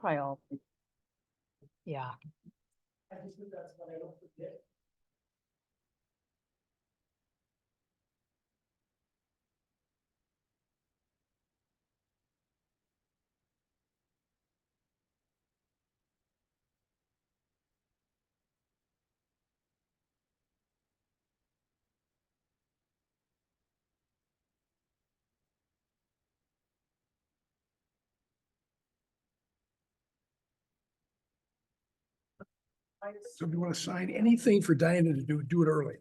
Priority. Yeah. I just think that's what I don't forget. So if you want to sign anything for Diana to do it early.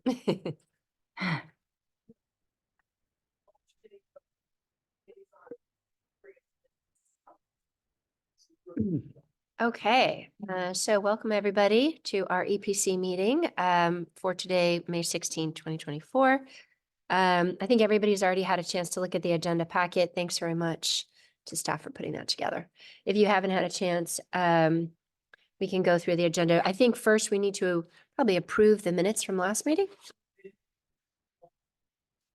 Okay, so welcome everybody to our EPC meeting for today, May 16, 2024. I think everybody's already had a chance to look at the agenda packet. Thanks very much to staff for putting that together. If you haven't had a chance, we can go through the agenda. I think first we need to probably approve the minutes from last meeting.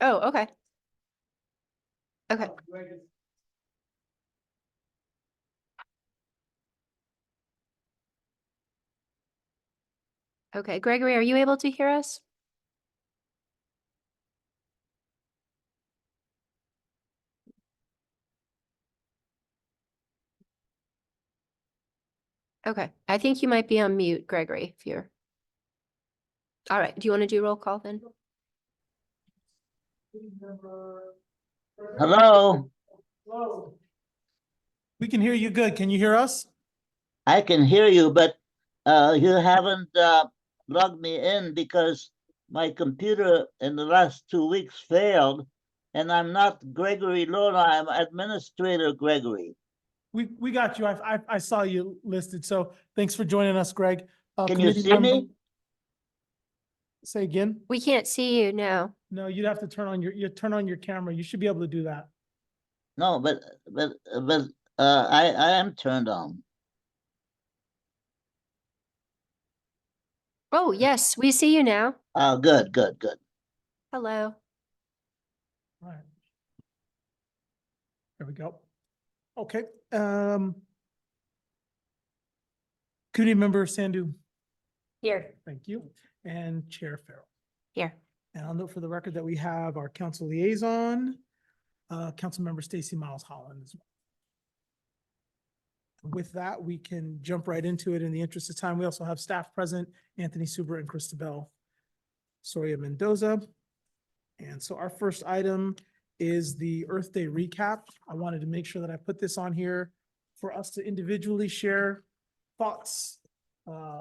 Oh, okay. Okay. Okay, Gregory, are you able to hear us? Okay, I think you might be on mute, Gregory, if you're. All right, do you want to do roll call then? Hello, We can hear you good. Can you hear us? I can hear you, but you haven't logged me in because my computer in the last 2 weeks failed, and I'm not Gregory Luna, I'm Administrator Gregory. We got you. I saw you listed. So thanks for joining us, Greg. Can you Committee see me? member- Say again? We can't see you now. No, you'd have to turn on your camera. You should be able to do that. No, but I am turned on. Oh, yes, we see you now. Oh, good. Hello. All right. There we go. Okay. Committee member Sandhu, Here. thank you. And Chair Farrell. Here. And I'll note for the record that we have our council liaison, Councilmember Stacy Miles Holland as well. With that, we can jump right into it in the interest of time. We also have staff present, Anthony Suber and Christabel Soria Mendoza. And so our first item is the Earth Day recap. I wanted to make sure that I put this on here for us to individually share thoughts,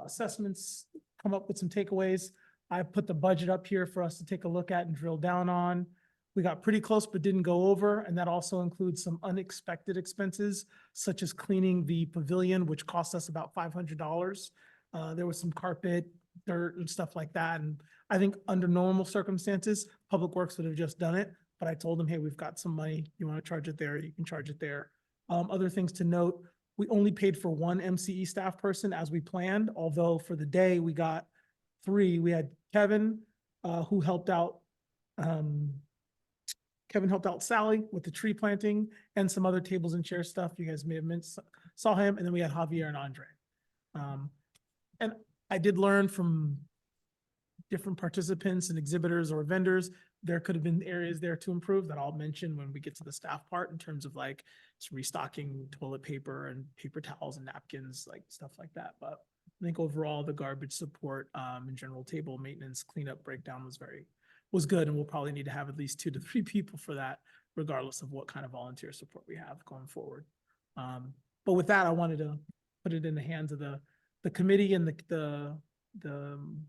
assessments, come up with some takeaways. I put the budget up here for us to take a look at and drill down on. We got pretty close but didn't go over, and that also includes some unexpected expenses, such as cleaning the pavilion, which cost us about $500. There was some carpet, dirt, and stuff like that, and I think under normal circumstances, Public Works would have just done it, but I told them, hey, we've got some money. You want to charge it there, you can charge it there. Other things to note, we only paid for one MCE staff person as we planned, although for the day we got 3. We had Kevin, who helped out, Kevin helped out Sally with the tree planting and some other tables and chair stuff. You guys may have saw him. And then we had Javier and Andre. And I did learn from different participants and exhibitors or vendors, there could have been areas there to improve that I'll mention when we get to the staff part in terms of like just restocking toilet paper and paper towels and napkins, like stuff like that. But I think overall the garbage support and general table maintenance cleanup breakdown was good, and we'll probably need to have at least 2 to 3 people for that, regardless of what kind of volunteer support we have going forward. But with that, I wanted to put it in the hands of the committee and the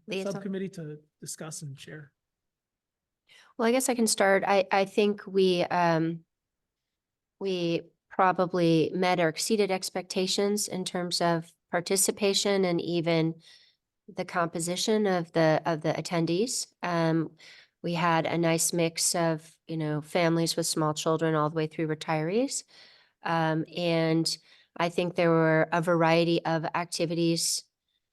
Liaison. subcommittee to discuss and share. Well, I guess I can start. I think we probably met or exceeded expectations in terms of participation and even the composition of the attendees. We had a nice mix of, families with small children all the way through retirees. And I think there were a variety of activities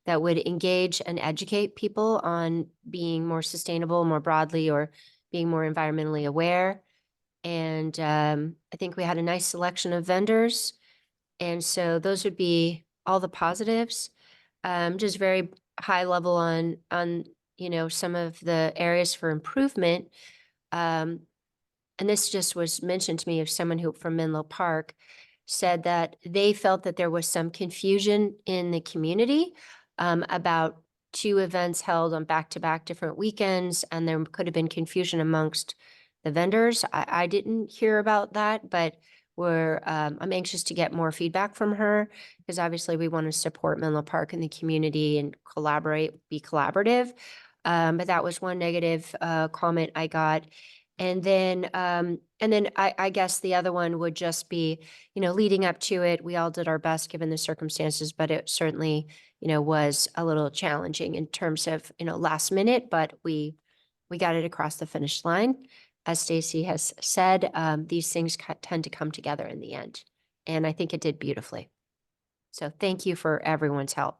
that would engage and educate people on being more sustainable more broadly or being more environmentally aware. And I think we had a nice selection of vendors. And so those would be all the positives. Just very high level on, you know, some of the areas for improvement. And this just was mentioned to me of someone who from Menlo Park said that they felt that there was some confusion in the community about two events held on back-to-back different weekends, and there could have been confusion amongst the vendors. I didn't hear about that, but I'm anxious to get more feedback from her because obviously we want to support Menlo Park and the community and be collaborative. But that was one negative comment I got. And then I guess the other one would just be, you know, leading up to it, we all did our best given the circumstances, but it certainly, you know, was a little challenging in terms of, you know, last minute, but we got it across the finish line. As Stacy has said, these things tend to come together in the end. And I think it did beautifully. So thank you for everyone's help.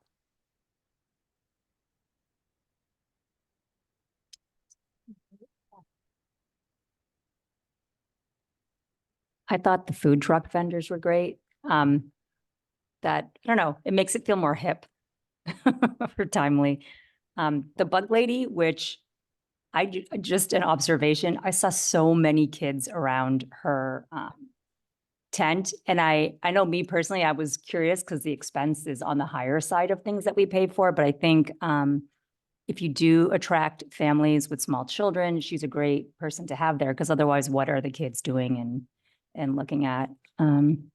I thought the food truck vendors were great. That, I don't know, it makes it feel more hip or timely. The bug lady, which just an observation, I saw so many kids around her tent. And I know me personally, I was curious because the expense is on the higher side of things that we pay for. But I think if you do attract families with small children, she's a great person to have there because otherwise, what are the kids doing and looking at? And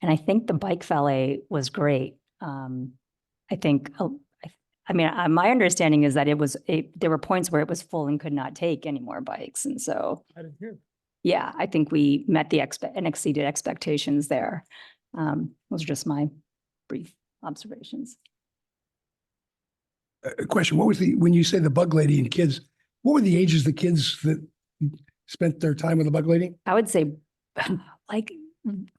I think the bike valet was great. I think, I mean, my understanding is that there were points where it was full and could not take any more bikes. And so, I didn't hear. yeah, I think we met and exceeded expectations there. Those are just my brief observations. A question, when you say the bug lady and kids, what were the ages of the kids that spent their time with the bug lady? I would say like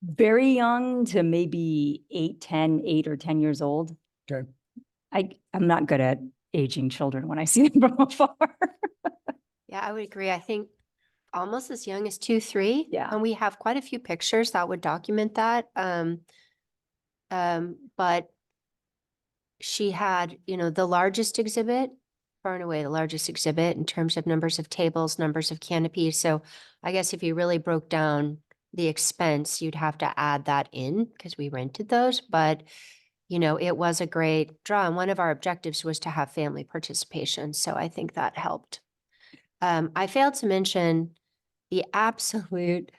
very young to maybe 8 or 10 years old. Okay. I'm not good at aging children when I see them from afar. Yeah, I would agree. I think almost as young as 2, 3. Yeah. And we have quite a few pictures that would document that. But she had, you know, the largest exhibit, far and away the largest exhibit in terms of numbers of tables, numbers of canopies. So I guess if you really broke down the expense, you'd have to add that in because we rented those. But, you know, it was a great draw. And one of our objectives was to have family participation. So I think that helped. I failed to mention the absolute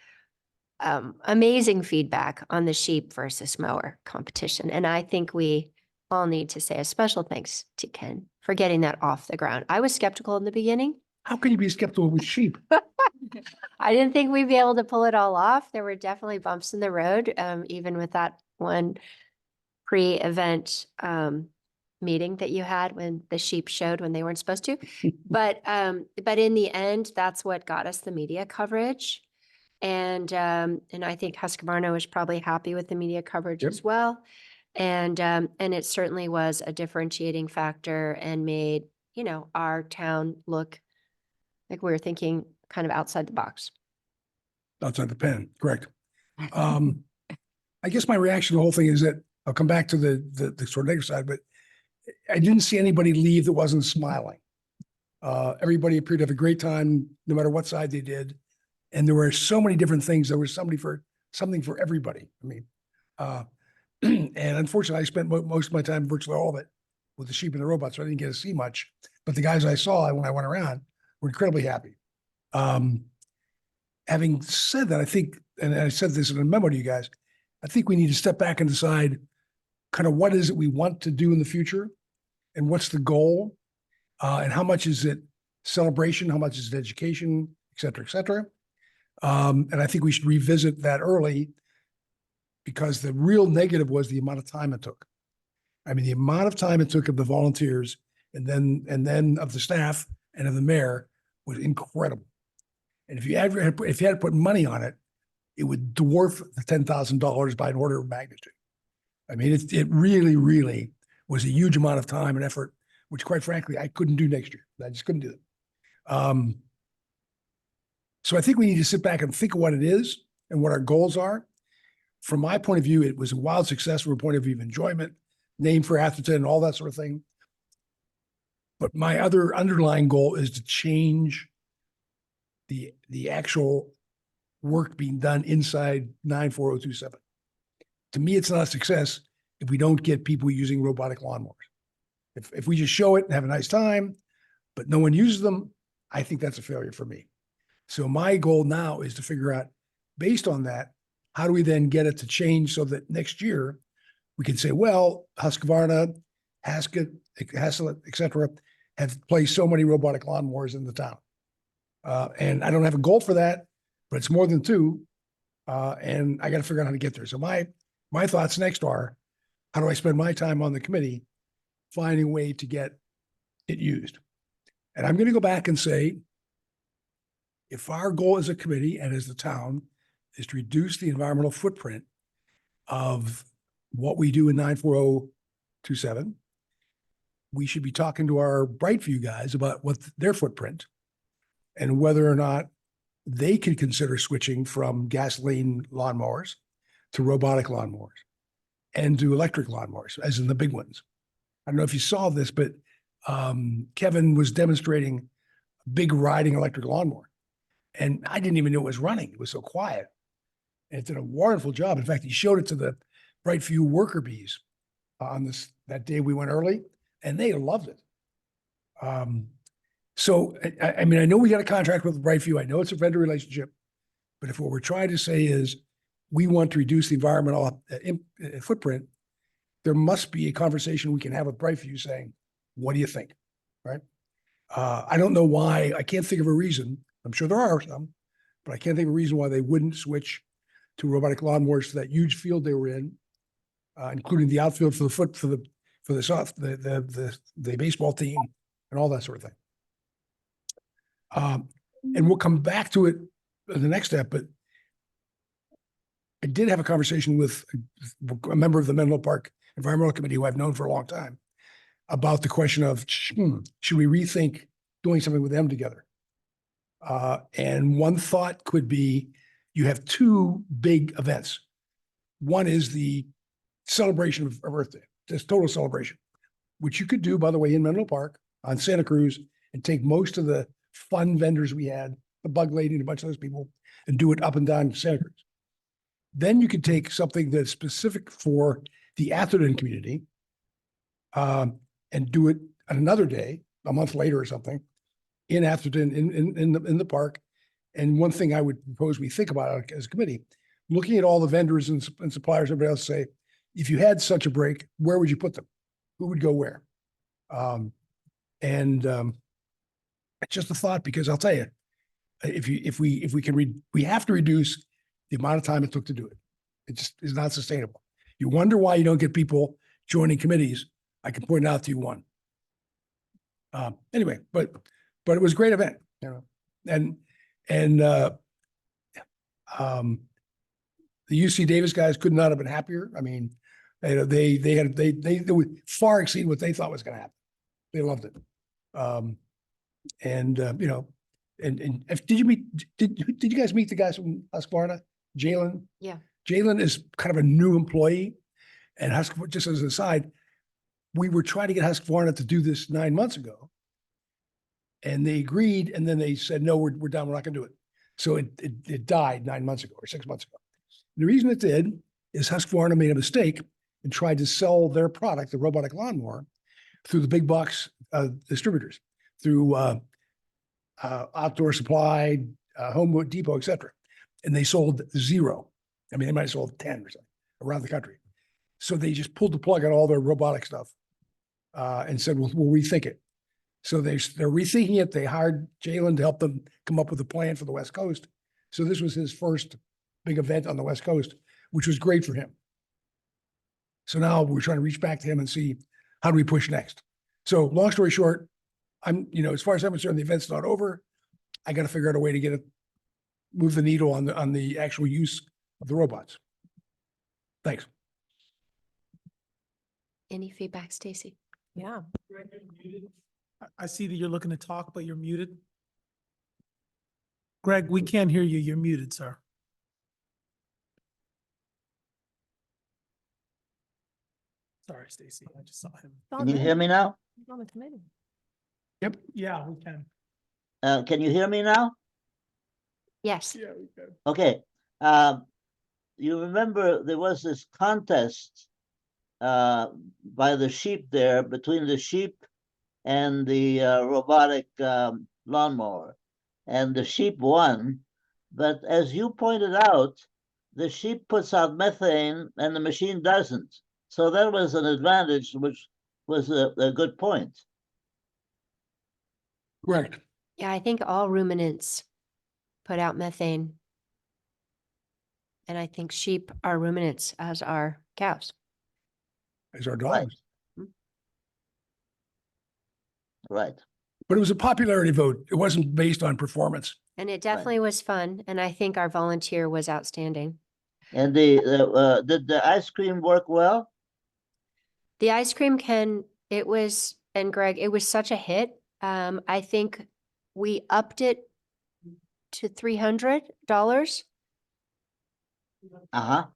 amazing feedback on the sheep versus mower competition. And I think we all need to say a special thanks to Ken for getting that off the ground. I was skeptical in the beginning. How can you be skeptical with sheep? I didn't think we'd be able to pull it all off. There were definitely bumps in the road, even with that one pre-event meeting that you had when the sheep showed when they weren't supposed to. But in the end, that's what got us the media coverage. And I think Husqvarna was probably happy with the media coverage Yep. as well. And it certainly was a differentiating factor and made, you know, our town look like we were thinking kind of outside the box. Outside the pen, correct. I guess my reaction to the whole thing is that I'll come back to the sort of negative side, but I didn't see anybody leave that wasn't smiling. Everybody appeared to have a great time, no matter what side they did. And there were so many different things. There was something for everybody. I mean, and unfortunately, I spent most of my time, virtually all of it, with the sheep and the robots, so I didn't get to see much. But the guys I saw when I went around were incredibly happy. Having said that, I think, and I said this in a memo to you guys, I think we need to step back and decide kind of what is it we want to do in the future and what's the goal and how much is it celebration, how much is it education, et cetera, et cetera. And I think we should revisit that early because the real negative was the amount of time it took. I mean, the amount of time it took of the volunteers and then of the staff and of the mayor was incredible. And if you had to put money on it, it would dwarf the $10,000 by an order of magnitude. I mean, it really, really was a huge amount of time and effort, which quite frankly, I couldn't do next year. I just couldn't do it. So I think we need to sit back and think of what it is and what our goals are. from my point of view, it was a wild success from a point of view of enjoyment, name for Atherton and all that sort of thing. But my other underlying goal is to change the actual work being done inside 94027. To me, it's not a success if we don't get people using robotic lawnmowers. If we just show it and have a nice time, but no one uses them, I think that's a failure for me. So my goal now is to figure out, based on that, how do we then get it to change so that next year we can say, well, Husqvarna, Haskett, Hassett, et cetera, have placed so many robotic lawnmowers in the town. And I don't have a goal for that, but it's more than two. And I got to figure out how to get there. So my thoughts next are, how do I spend my time on the committee finding a way to get it used? And I'm going to go back and say, if our goal as a committee and as the town is to reduce the environmental footprint of what we do in 94027, we should be talking to our Brightview guys about what their footprint and whether or not they could consider switching from gasoline lawnmowers to robotic lawnmowers and to electric lawnmowers, as in the big ones. I don't know if you saw this, but Kevin was demonstrating a big riding electric lawnmower. And I didn't even know it was running. It was so quiet. And it did a wonderful job. In fact, he showed it to the Brightview worker bees on that day we went early, and they loved it. So, I mean, I know we got a contract with Brightview. I know it's a vendor relationship, but if what we're trying to say is we want to reduce the environmental footprint, there must be a conversation we can have with Brightview saying, what do you think? Right? I don't know why. I can't think of a reason. I'm sure there are some, but I can't think of a reason why they wouldn't switch to robotic lawnmowers for that huge field they were in, including the outfield for the baseball team and all that sort of thing. And we'll come back to it in the next step, but I did have a conversation with a member of the Menlo Park Environmental Committee who I've known for a long time about the question of, should we rethink doing something with them together? And one thought could be, you have two big events. One is the celebration of Earth Day, this total celebration, which you could do, by the way, in Menlo Park on Santa Cruz and take most of the fun vendors we had, the bug lady and a bunch of those people, and do it up and down Santa Cruz. Then you could take something that's specific for the Atherton community and do it on another day, a month later or something, in Atherton, in the park. And one thing I would propose we think about as a committee, looking at all the vendors and suppliers, everybody else, say, if you had such a break, where would you put them? Who would go where? It's just a thought, because I'll tell you, if we can we have to reduce the amount of time it took to do it. It just is not sustainable. You wonder why you don't get people joining committees. I can point out to you one. Anyway, but it was a great event, you know, and the UC Davis guys could not have been happier. I mean, they would far exceed what they thought was going to happen. They loved it. You know, and did you guys meet the guys from Husqvarna? Jalen? Yeah. Jalen is kind of a new employee, and Husqvarna, just as an aside, we were trying to get Husqvarna to do this 9 months ago, and they agreed, and then they said, no, we're done. We're not going to do it. So it died 9 months ago or 6 months ago. The reason it did is Husqvarna made a mistake and tried to sell their product, the robotic lawnmower, through the big box distributors, through Outdoor Supply, Home Depot, et cetera. And they sold zero. I mean, they might have sold 10 or something around the country. So they just pulled the plug on all their robotic stuff and said, we'll rethink it. So they're rethinking it. They hired Jalen to help them come up with a plan for the West Coast. So this was his first big event on the West Coast, which was great for him. So now we're trying to reach back to him and see, how do we push next? So long story short, as far as I'm concerned, the event's not over. I got to figure out a way to get it, move the needle on the actual use of the robots. Thanks. Any feedback, Stacy? Yeah. I see that you're looking to talk, but you're muted. Greg, we can't hear you. You're muted, sir. Sorry, Stacy, I just saw him. Can you hear me now? On the committee. Yeah, we can. Can you hear me now? Yes. Yeah, we can. Okay. You remember there was this contest by the sheep there, between the sheep and the robotic lawnmower. And the sheep won. But as you pointed out, the sheep puts out methane and the machine doesn't. So that was an advantage, which was a good point. Correct. Yeah, I think all ruminants put out methane. And I think sheep are ruminants, as are cows. As our Right. dogs. Right. But it was a popularity vote. It wasn't based on performance. And it definitely was fun. And I think our volunteer was outstanding. And did the ice cream work well? The ice cream it was, and Greg, it was such a hit. I think we upped it to $300. Uh-huh.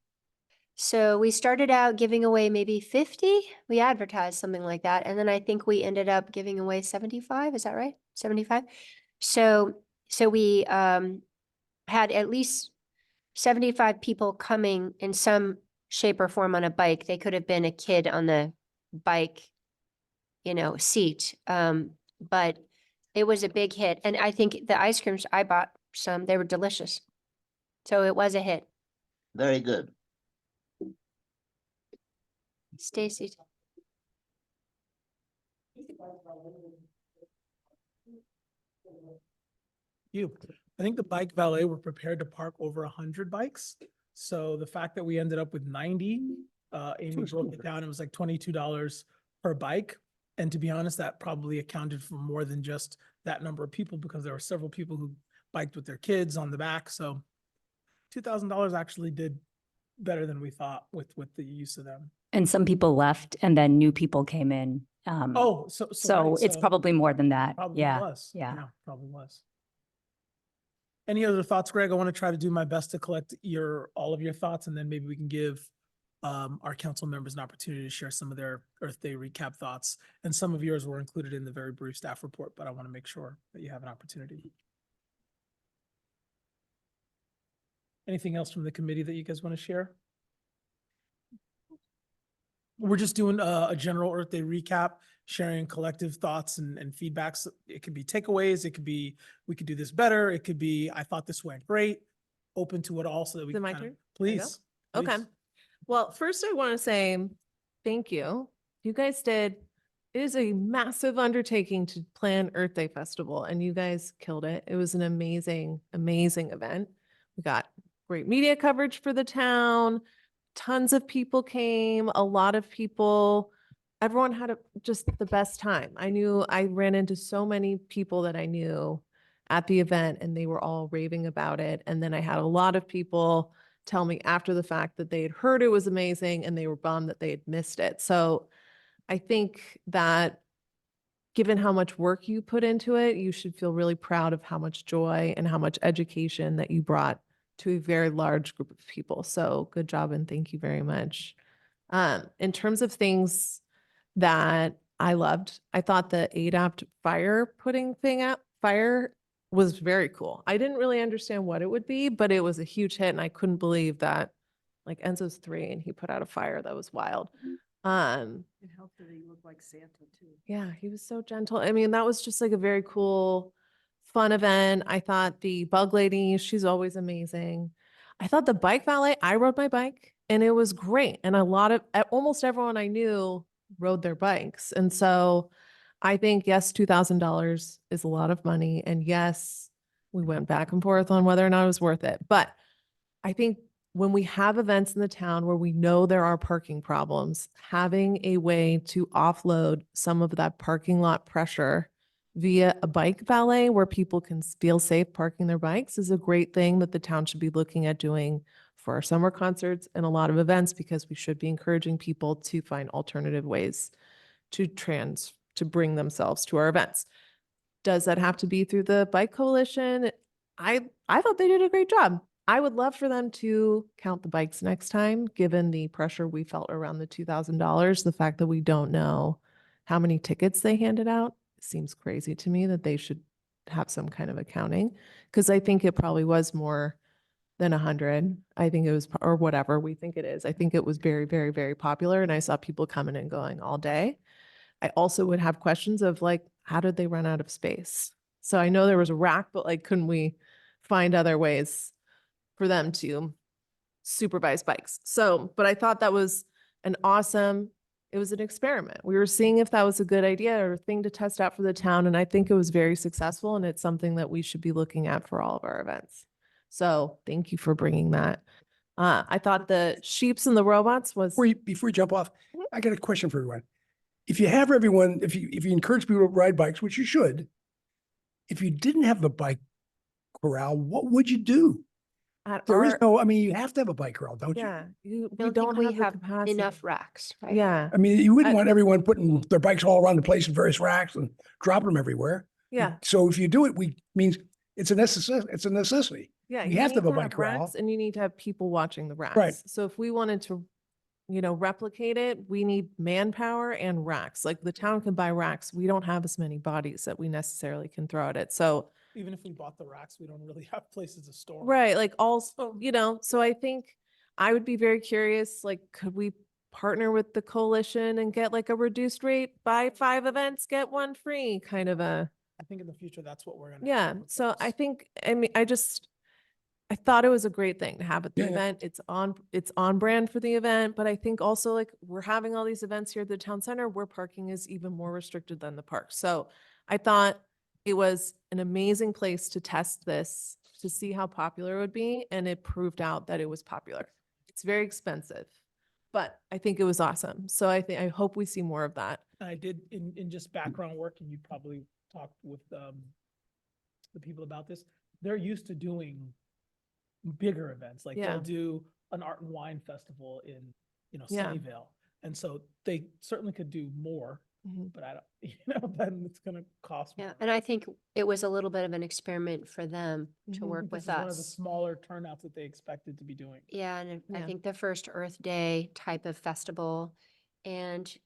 So we started out giving away maybe 50. We advertised something like that. And then I think we ended up giving away 75. Is that right? 75. So we had at least 75 people coming in some shape or form on a bike. They could have been a kid on the bike, seat. But it was a big hit. And I think the ice creams, I bought some, they were delicious. So it was a hit. Very good. Stacy. I think the bike valet were prepared to park over 100 bikes. So the fact that we ended up with 90, Amy broke it down, it was like $22 per bike. And to be honest, that probably accounted for more than just that number of people, because there were several people who biked with their kids on the back. So $2,000 actually did better than we thought with the use of them. And some people left and then new people came in. Oh, so So right, it's probably more than that. probably Yeah. was. yeah. Probably was. Any other thoughts, Greg? I want to try to do my best to collect all of your thoughts, and then maybe we can give our council members an opportunity to share some of their Earth Day recap thoughts. And some of yours were included in the very brief staff report, but I want to make sure that you have an opportunity. Anything else from the committee that you guys want to share? We're just doing a general Earth Day recap, sharing collective thoughts and feedbacks. It could be takeaways. It could be, we could do this better. It could be, I thought this went great. Open to it all so that we Is it can my kind of- turn? There you go. Please. Okay. please. Well, first I want to say thank you. You guys it is a massive undertaking to plan Earth Day Festival, and you guys killed it. It was an amazing, amazing event. We got great media coverage for the town. Tons of people came, a lot of people, everyone had just the best time. I ran into so many people that I knew at the event, and they were all raving about it. And then I had a lot of people tell me after the fact that they had heard it was amazing and they were bummed that they had missed it. So I think that given how much work you put into it, you should feel really proud of how much joy and how much education that you brought to a very large group of people. So good job and thank you very much. In terms of things that I loved, I thought the ADAPT fire putting thing out, fire was very cool. I didn't really understand what it would be, but it was a huge hit and I couldn't believe that, like, Enzo's 3 and he put out a fire. That was wild. It helped that he looked like Santa too. Yeah, he was so gentle. I mean, that was just like a very cool, fun event. I thought the bug lady, she's always amazing. I thought the bike valet, I rode my bike and it was great. And almost everyone I knew rode their bikes. And so I think, yes, $2,000 is a lot of money. And yes, we went back and forth on whether or not it was worth it. But I think when we have events in the town where we know there are parking problems, having a way to offload some of that parking lot pressure via a bike valet where people can feel safe parking their bikes is a great thing that the town should be looking at doing for our summer concerts and a lot of events, because we should be encouraging people to find alternative ways to bring themselves to our events. Does that have to be through the Bike Coalition? I thought they did a great job. I would love for them to count the bikes next time, given the pressure we felt around the $2,000. The fact that we don't know how many tickets they handed out seems crazy to me that they should have some kind of accounting. Because I think it probably was more than 100. I think it was, or whatever we think it is. I think it was very, very, very popular. And I saw people coming and going all day. I also would have questions of like, how did they run out of space? So I know there was a rack, but like, couldn't we find other ways for them to supervise bikes? So, but I thought that was it was an experiment. We were seeing if that was a good idea or a thing to test out for the town. And I think it was very successful, and it's something that we should be looking at for all of our events. So thank you for bringing that. I thought the sheeps and the robots was, Before you jump off, Mhm. I got a question for everyone. If you have everyone, if you encourage people to ride bikes, which you should, if you didn't have the bike corral, what would you do? at There is our, no, I mean, you have to have a bike corral, don't you? yeah, we I don't don't think we have have the capacity. enough racks, right? Yeah, I mean, you wouldn't I- want everyone putting their bikes all around the place in various racks and dropping them everywhere. yeah, So if you do it, means it's a necessity. yeah. We you have to need have a bike racks, corral. and you need to have people watching the racks. So if we wanted to, replicate it, we need manpower and racks. Like the town can buy racks. We don't have as many bodies that we necessarily can throw at it. So, Even if we bought the racks, we don't really have places to store 'em. right, like also, so I think I would be very curious, like, could we partner with the coalition and get like a reduced rate, buy 5 events, get 1 free kind of a, I think in the future, that's what we're gonna. yeah. have with So I those. think, I thought it was a great thing to have at the Yeah, yeah. event. It's on brand for the event, but I think also like we're having all these events here at the town center where parking is even more restricted than the park. So I thought it was an amazing place to test this, to see how popular it would be, and it proved out that it was popular. It's very expensive, but I think it was awesome. So I hope we see more of that. I did in just background work, and you probably talked with the people about this. They're used to doing bigger events, like Yeah. they'll do an art and wine festival in, Yeah. Sunnyvale. And so they certainly could do more, Mhm. but I don't, then it's gonna cost Yeah, more. and I think it was a little bit of an experiment for them to Mhm. work This with is one of the us. smaller turnouts that they expected to be doing. Yeah, and I Yeah. think the first Earth Day type of festival. And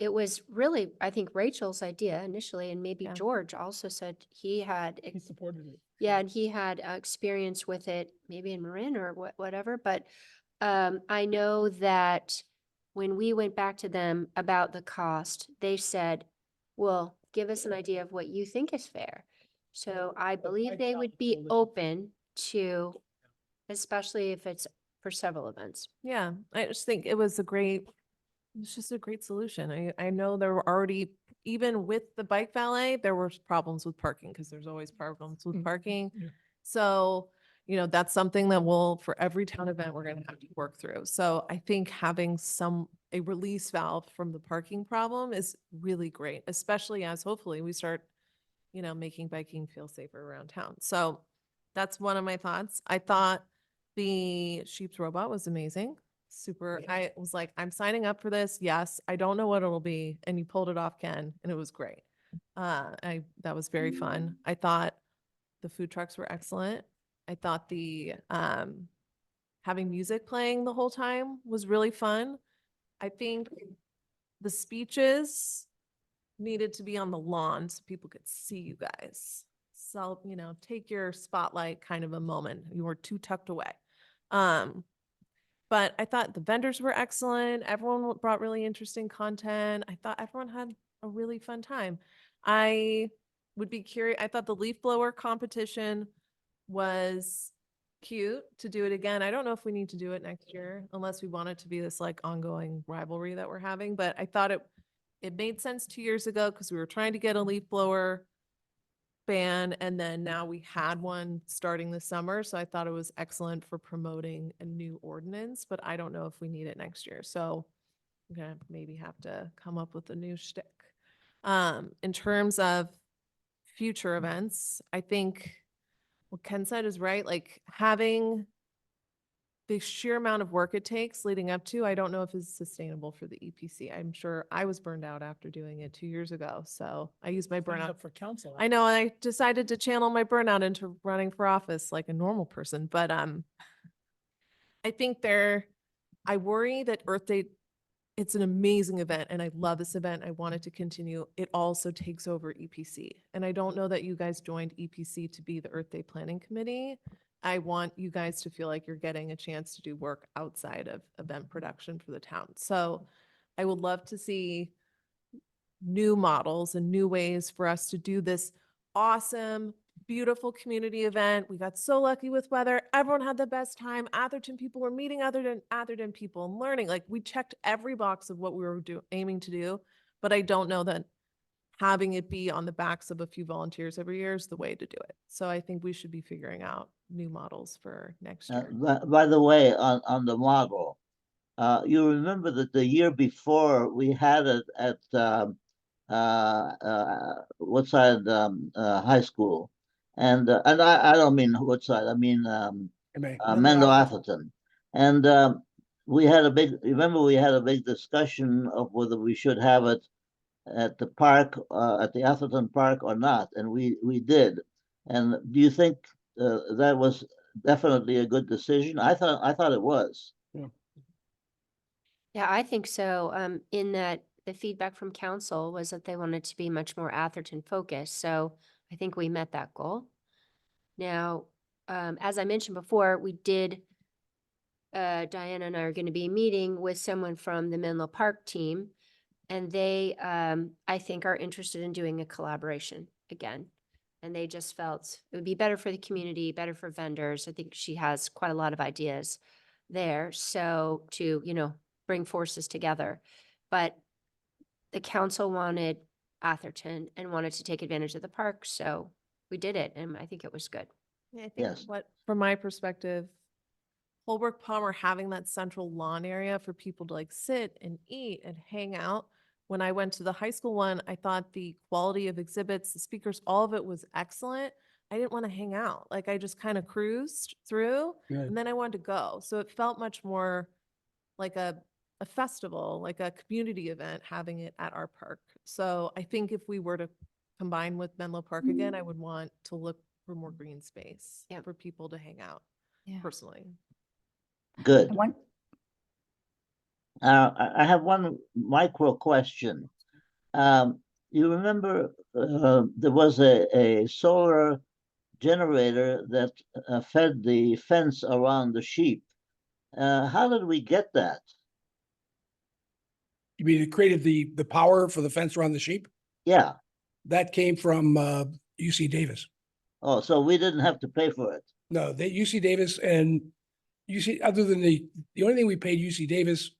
it was really, I think, Rachel's idea initially, and maybe Yeah. George also said he had, He supported it. yeah, and he had experience with it, maybe in Marin or whatever. But I know that when we went back to them about the cost, they said, well, give us an idea of what you think is fair. So I believe Bike they Shop would be Coalition. open to, especially if it's for several events. Yeah, I just think it's just a great solution. I know there were already, even with the bike valet, there were problems with parking because there's always problems with Mhm. parking. Yeah. So, that's something that for every town event, we're going to have to work through. So I think having a release valve from the parking problem is really great, especially as hopefully we start, making biking feel safer around town. So that's one of my thoughts. I thought the Sheep's Robot was amazing. Super. I was like, I'm signing up for this. Yes. I don't know what it'll be. And you pulled it off, Ken, and it was great. That was very fun. I thought the food trucks were excellent. I thought the having music playing the whole time was really fun. I think the speeches needed to be on the lawn so people could see you guys. So, take your spotlight kind of a moment. You were too tucked away. But I thought the vendors were excellent. Everyone brought really interesting content. I thought everyone had a really fun time. I would be curious. I thought the leaf blower competition was cute to do it again. I don't know if we need to do it next year unless we want it to be this like ongoing rivalry that we're having, but I thought it made sense 2 years ago because we were trying to get a leaf blower ban, and then now we had one starting this summer. So I thought it was excellent for promoting a new ordinance, but I don't know if we need it next year. So I'm gonna maybe have to come up with a new shtick. In terms of future events, I think what Ken said is right, like having the sheer amount of work it takes leading up to, I don't know if it's sustainable for the EPC. I'm sure I was burned out after doing it 2 years ago. So I used my Signing burnout. up for council. I know, and I decided to channel my burnout into running for office like a normal person, but I think I worry that Earth Day, it's an amazing event and I love this event. I want it to continue. It also takes over EPC. And I don't know that you guys joined EPC to be the Earth Day Planning Committee. I want you guys to feel like you're getting a chance to do work outside of event production for the town. So I would love to see new models and new ways for us to do this awesome, beautiful community event. We got so lucky with weather. Everyone had the best time. Atherton people were meeting Atherton people and learning. Like we checked every box of what we were aiming to do, but I don't know that having it be on the backs of a few volunteers every year is the way to do it. So I think we should be figuring out new models for next year. By the way, on the model, you remember that the year before we had it at Woodside High School, and I don't mean Woodside, I mean Mendel Atherton, and we had remember we had a big discussion of whether we should have it at the park, at the Atherton Park or not, and we did. And do you think that was definitely a good decision? I thought it was. Yeah, I think so. In that the feedback from council was that they wanted to be much more Atherton focused. So I think we met that goal. Now, as I mentioned before, we did, Diana and I are going to be meeting with someone from the Menlo Park team. And they, I think, are interested in doing a collaboration again. And they just felt it would be better for the community, better for vendors. I think she has quite a lot of ideas there. So to, bring forces together. But the council wanted Atherton and wanted to take advantage of the park. So we did it. And I think it was good. Yeah, I think Yes. from my perspective, Holbrook Palmer having that central lawn area for people to like sit and eat and hang out. When I went to the high school one, I thought the quality of exhibits, the speakers, all of it was excellent. I didn't want to hang out. Like I just kind of cruised through and then I wanted to go. So it felt much more like a festival, like a community event, having it at our park. So I think if we were to combine with Menlo Park again, I would want to look for more green space Yep. for people to hang out Yeah. personally. Good. One, I have one micro question. You remember there was a solar generator that fed the fence around the sheep. How did we get that? You mean it created the power for the fence around the sheep? Yeah. That came from UC Davis. Oh, so we didn't have to pay for it. No, they UC Davis and UC, other than the only thing we paid UC Davis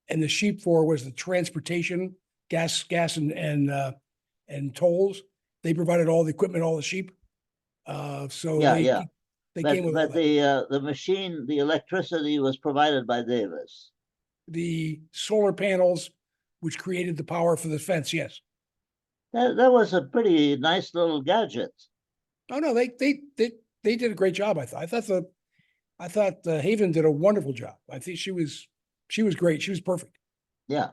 and the sheep for was the transportation, gas and tolls. They provided all the equipment, all the sheep. So Yeah. they But came with all that. the machine, the electricity was provided by Davis. The solar panels, which created the power for the fence, yes. That was a pretty nice little gadget. Oh, no, they did a great job, I thought. I thought Haven did a wonderful job. I think she was great. She was perfect. Yeah.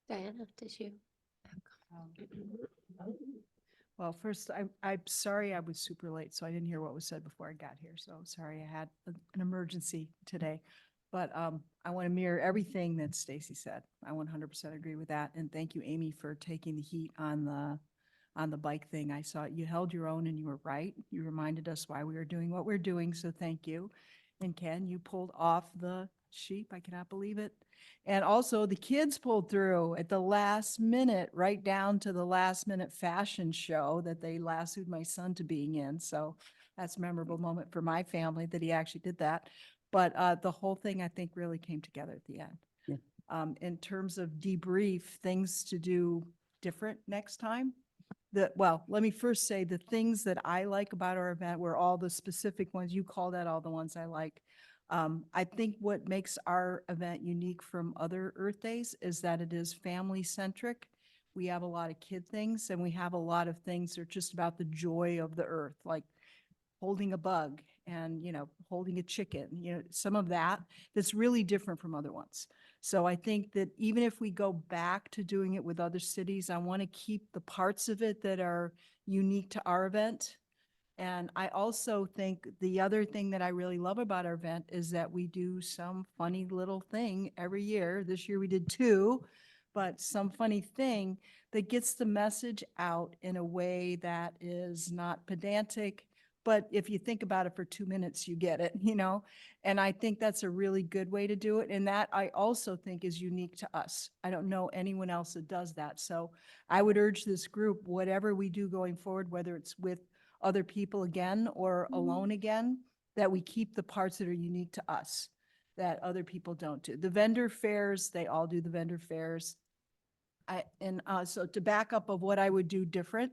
Diana, did you? Well, first, I'm sorry I was super late, so I didn't hear what was said before I got here. So sorry I had an emergency today. But I want to mirror everything that Stacy said. I 100% agree with that. And thank you, Amy, for taking the heat on the bike thing. I saw you held your own and you were right. You reminded us why we were doing what we're doing. So thank you. And Ken, you pulled off the sheep. I cannot believe it. And also the kids pulled through at the last minute, right down to the last minute fashion show that they lassoed my son to being in. So that's a memorable moment for my family that he actually did that. But the whole thing, I think, really came together at the end. Yeah. In terms of debrief, things to do different next time. Let me first say the things that I like about our event were all the specific ones. You called out all the ones I like. I think what makes our event unique from other Earth Days is that it is family centric. We have a lot of kid things and we have a lot of things that are just about the joy of the earth, like holding a bug and, holding a chicken, some of that that's really different from other ones. So I think that even if we go back to doing it with other cities, I want to keep the parts of it that are unique to our event. And I also think the other thing that I really love about our event is that we do some funny little thing every year. This year we did 2, but some funny thing that gets the message out in a way that is not pedantic. But if you think about it for 2 minutes, you get it, And I think that's a really good way to do it. And that I also think is unique to us. I don't know anyone else that does that. So I would urge this group, whatever we do going forward, whether it's with other people again or alone again, that we keep the parts that are unique to us that other people don't do. The vendor fairs, they all do the vendor fairs. So to back up of what I would do different,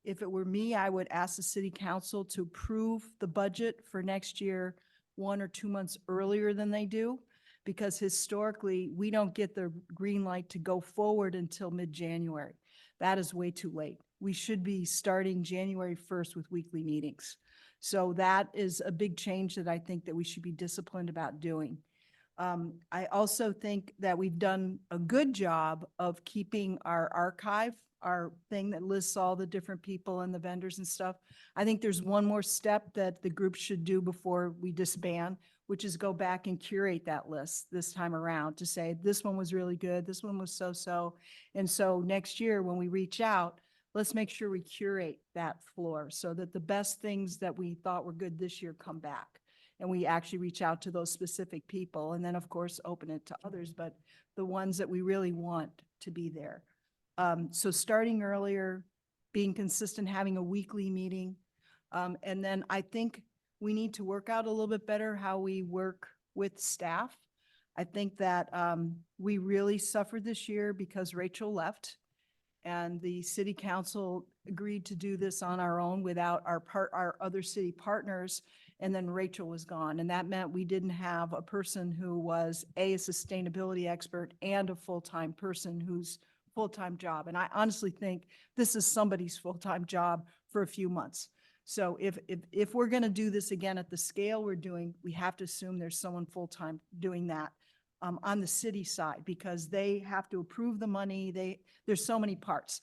if it were me, I would ask the city council to approve the budget for next year 1 or 2 months earlier than they do, because historically, we don't get the green light to go forward until mid-January. That is way too late. We should be starting January 1st with weekly meetings. So that is a big change that I think that we should be disciplined about doing. I also think that we've done a good job of keeping our archive, our thing that lists all the different people and the vendors and stuff. I think there's one more step that the group should do before we disband, which is go back and curate that list this time around to say, this one was really good, this one was so-so. And so next year when we reach out, let's make sure we curate that floor so that the best things that we thought were good this year come back. And we actually reach out to those specific people and then of course open it to others, but the ones that we really want to be there. So starting earlier, being consistent, having a weekly meeting. And then I think we need to work out a little bit better how we work with staff. I think that we really suffered this year because Rachel left and the city council agreed to do this on our own without our other city partners. And then Rachel was gone. And that meant we didn't have a person who was a sustainability expert and a full-time person who's full-time job. And I honestly think this is somebody's full-time job for a few months. So if we're going to do this again at the scale we're doing, we have to assume there's someone full-time doing that on the city side, because they have to approve the money. There's so many parts.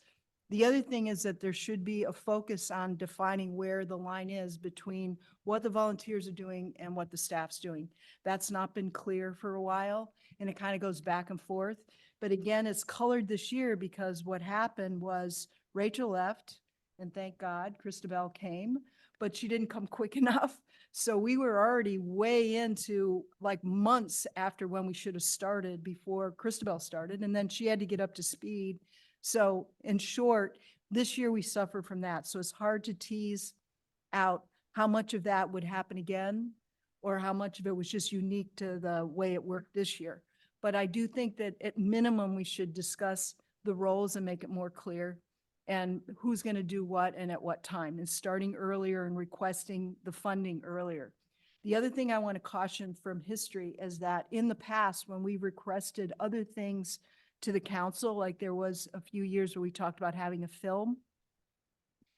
The other thing is that there should be a focus on defining where the line is between what the volunteers are doing and what the staff's doing. That's not been clear for a while, and it kind of goes back and forth. But again, it's colored this year because what happened was Rachel left, and thank God Christabel came, but she didn't come quick enough. So we were already way into like months after when we should have started before Christabel started, and then she had to get up to speed. So in short, this year we suffered from that. So it's hard to tease out how much of that would happen again or how much of it was just unique to the way it worked this year. But I do think that at minimum, we should discuss the roles and make it more clear and who's going to do what and at what time, and starting earlier and requesting the funding earlier. The other thing I want to caution from history is that in the past, when we requested other things to the council, like there was a few years where we talked about having a film,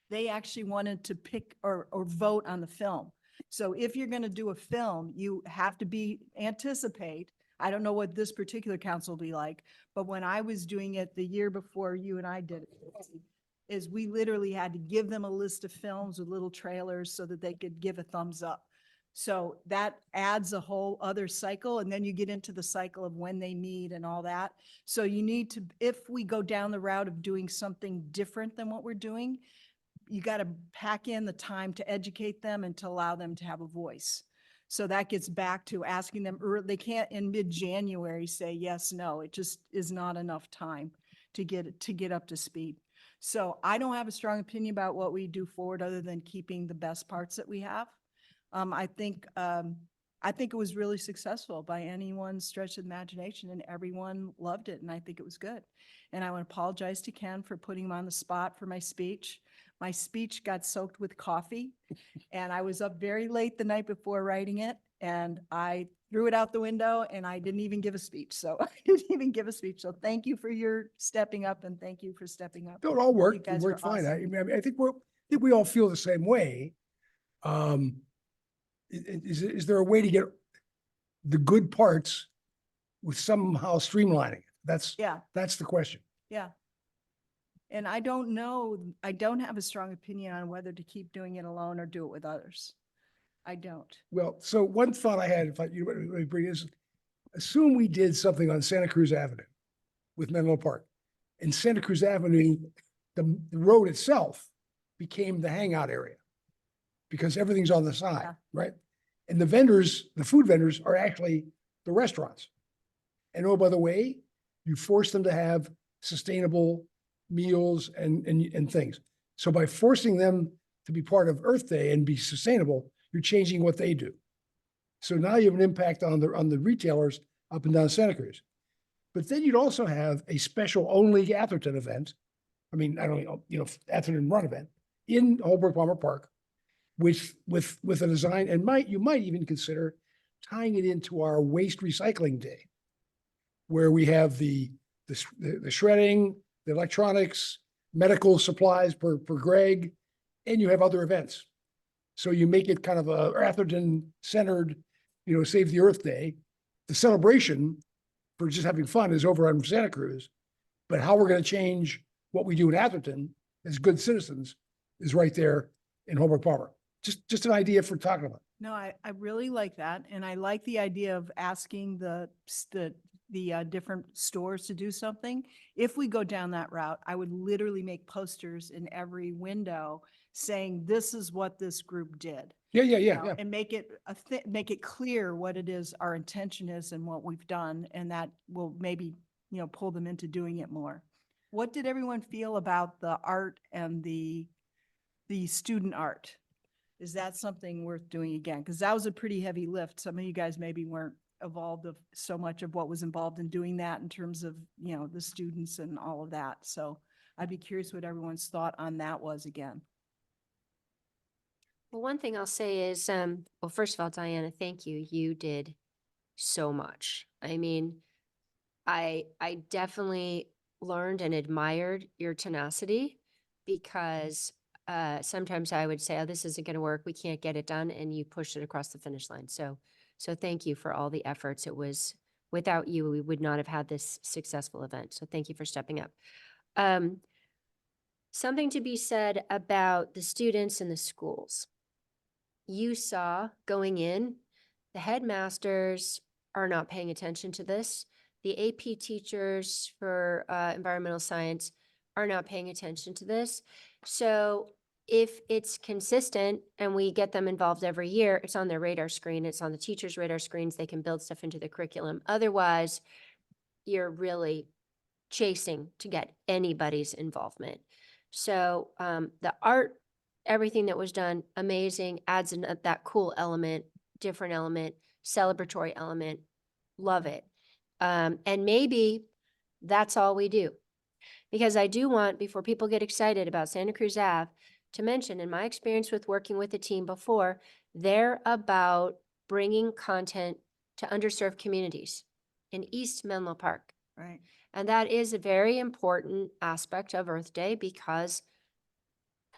they actually wanted to pick or vote on the film. So if you're going to do a film, you have to anticipate. I don't know what this particular council will be like, but when I was doing it the year before you and I did it, is we literally had to give them a list of films with little trailers so that they could give a thumbs up. So that adds a whole other cycle. And then you get into the cycle of when they meet and all that. So you need to, if we go down the route of doing something different than what we're doing, you got to pack in the time to educate them and to allow them to have a voice. So that gets back to asking them, they can't in mid-January say yes, no. It just is not enough time to get up to speed. So I don't have a strong opinion about what we do forward other than keeping the best parts that we have. I think it was really successful by anyone's stretch of imagination, and everyone loved it, and I think it was good. And I want to apologize to Ken for putting him on the spot for my speech. my speech got soaked with coffee. And I was up very late the night before writing it, and I threw it out the window, and I didn't even give a speech. So I didn't even give a speech. So thank you for your stepping up, and thank you for stepping up. No, it all worked. It guys were worked fine. I awesome. mean, I think we all feel the same way. Is there a way to get the good parts with somehow streamlining it? That's the question. Yeah. And I don't know, I don't have a strong opinion on whether to keep doing it alone or do it with others. I don't. Well, so one thought I had, if I, you let me bring is, assume we did something on Santa Cruz Avenue with Menlo Park. And Santa Cruz Avenue, the road itself became the hangout area because everything's on the side, Yeah. right? And the vendors, the food vendors are actually the restaurants. And oh, by the way, you force them to have sustainable meals and things. So by forcing them to be part of Earth Day and be sustainable, you're changing what they do. So now you have an impact on the retailers up and down Santa Cruz. But then you'd also have a special only Atherton event. I mean, I don't know, Atherton Run event in Holbrook Palmer Park with a design, and you might even consider tying it into our waste recycling day, where we have the shredding, the electronics, medical supplies per Greg, and you have other events. So you make it kind of a Atherton centered, Save the Earth Day. The celebration for just having fun is over on Santa Cruz, but how we're going to change what we do in Atherton as good citizens is right there in Holbrook Palmer. Just an idea for talking about. No, I really like that. And I like the idea of asking the different stores to do something. If we go down that route, I would literally make posters in every window saying, this is what this group did. Yeah. And make it clear what it is our intention is and what we've done, and that will maybe, pull them into doing it more. What did everyone feel about the art and the student art? Is that something worth doing again? Because that was a pretty heavy lift. Some of you guys maybe weren't involved of so much of what was involved in doing that in terms of, the students and all of that. So I'd be curious what everyone's thought on that was again. Well, one thing I'll say is, well, first of all, Diana, thank you. You did so much. I mean, I definitely learned and admired your tenacity, because sometimes I would say, oh, this isn't going to work. We can't get it done. And you pushed it across the finish line. So thank you for all the efforts. It was, without you, we would not have had this successful event. So thank you for stepping up. Something to be said about the students and the schools. You saw going in, the headmasters are not paying attention to this. The AP teachers for environmental science are not paying attention to this. So if it's consistent and we get them involved every year, it's on their radar screen, it's on the teachers' radar screens, they can build stuff into the curriculum. Otherwise, you're really chasing to get anybody's involvement. So the art, everything that was done, amazing, adds that cool element, different element, celebratory element. Love it. And maybe that's all we do. Because I do want, before people get excited about Santa Cruz Ave, to mention, in my experience with working with the team before, they're about bringing content to underserved communities in East Menlo Park. Right. And that is a very important aspect of Earth Day, because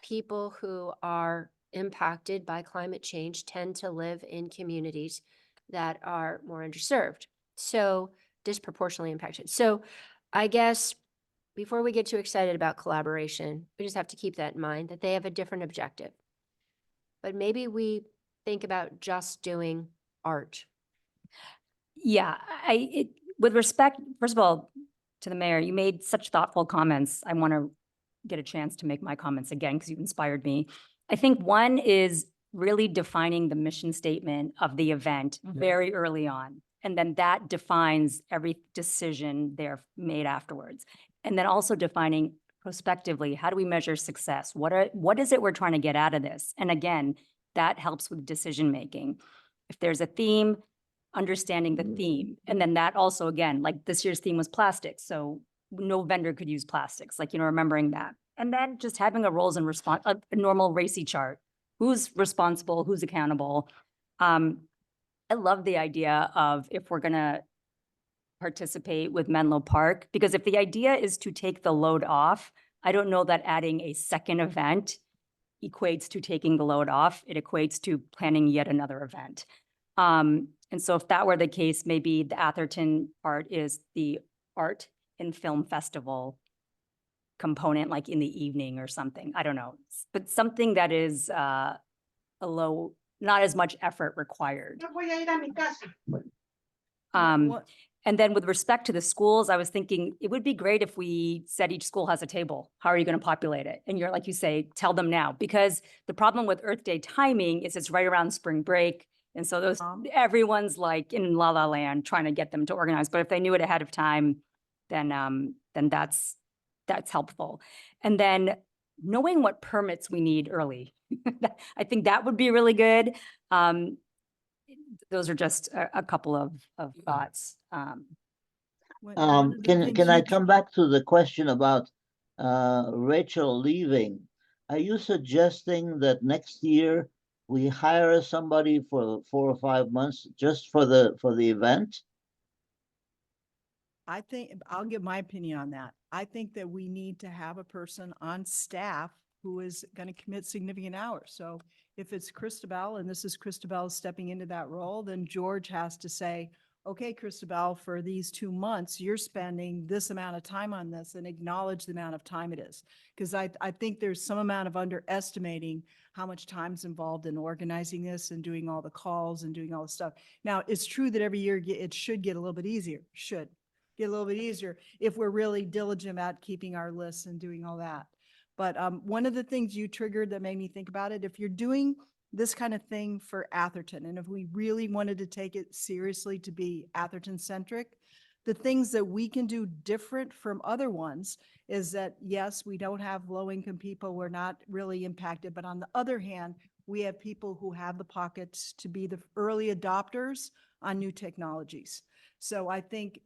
people who are impacted by climate change tend to live in communities that are more underserved, so disproportionately impacted. So I guess before we get too excited about collaboration, we just have to keep that in mind, that they have a different objective. But maybe we think about just doing art. Yeah, with respect, first of all, to the mayor, you made such thoughtful comments. I want to get a chance to make my comments again because you inspired me. I think one is really defining the mission statement of the event very early on. And then that defines every decision they're made afterwards. And then also defining prospectively, how do we measure success? What is it we're trying to get out of this? And again, that helps with decision-making. If there's a theme, understanding the theme. And then that also, again, like this year's theme was plastics. So no vendor could use plastics, remembering that. And then just having a roles and response, a normal racy chart. Who's responsible, who's accountable? I love the idea of if we're gonna participate with Menlo Park, because if the idea is to take the load off, I don't know that adding a second event equates to taking the load off. It equates to planning yet another event. And so if that were the case, maybe the Atherton part is the art and film festival component, like in the evening or something. I don't know, but something that is a low, not as much effort required. What- And then with respect to the schools, I was thinking it would be great if we said each school has a table. How are you going to populate it? And you're like you say, tell them now, because the problem with Earth Day timing is it's right around spring break. And so everyone's like in la la land trying to get them to organize. But if they knew it ahead of time, then that's helpful. And then knowing what permits we need early. I think that would be really good. Those are just a couple of thoughts. one of the things Can I you come back to the question about Rachel leaving? Are you suggesting that next year we hire somebody for 4 or 5 months just for the event? I think, I'll give my opinion on that. I think that we need to have a person on staff who is going to commit significant hours. So if it's Christabel and this is Christabel stepping into that role, then George has to say, okay, Christabel, for these 2 months, you're spending this amount of time on this, and acknowledge the amount of time it is. Because I think there's some amount of underestimating how much time's involved in organizing this and doing all the calls and doing all the stuff. Now, it's true that every year it should get a little bit easier, should get a little bit easier if we're really diligent at keeping our lists and doing all that. But one of the things you triggered that made me think about it, if you're doing this kind of thing for Atherton, and if we really wanted to take it seriously to be Atherton centric, the things that we can do different from other ones is that, yes, we don't have low income people. We're not really impacted. But on the other hand, we have people who have the pockets to be the early adopters on new technologies. So I think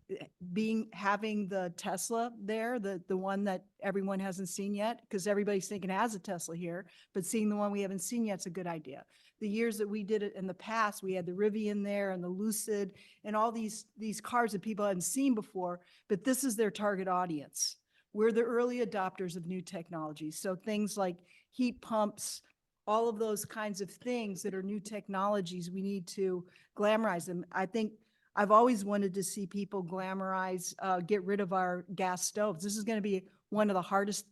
having the Tesla there, the one that everyone hasn't seen yet, because everybody's thinking it has a Tesla here, but seeing the one we haven't seen yet is a good idea. The years that we did it in the past, we had the Rivian there and the Lucid and all these cars that people hadn't seen before, but this is their target audience. We're the early adopters of new technologies. So things like heat pumps, all of those kinds of things that are new technologies, we need to glamorize them. I think I've always wanted to see people glamorize, get rid of our gas stoves. This is going to be one of the hardest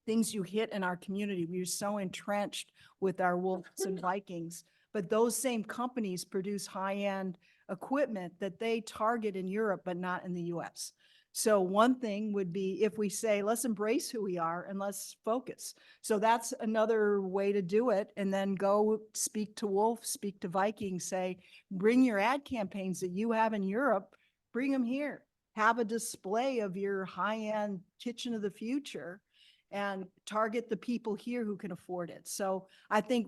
things you hit in our community. We're so entrenched with our Wolves and Vikings, but those same companies produce high-end equipment that they target in Europe, but not in the US. So one thing would be if we say, let's embrace who we are and let's focus. So that's another way to do it. And then go speak to Wolf, speak to Viking, say, bring your ad campaigns that you have in Europe, bring them here. Have a display of your high-end kitchen of the future and target the people here who can afford it. So I think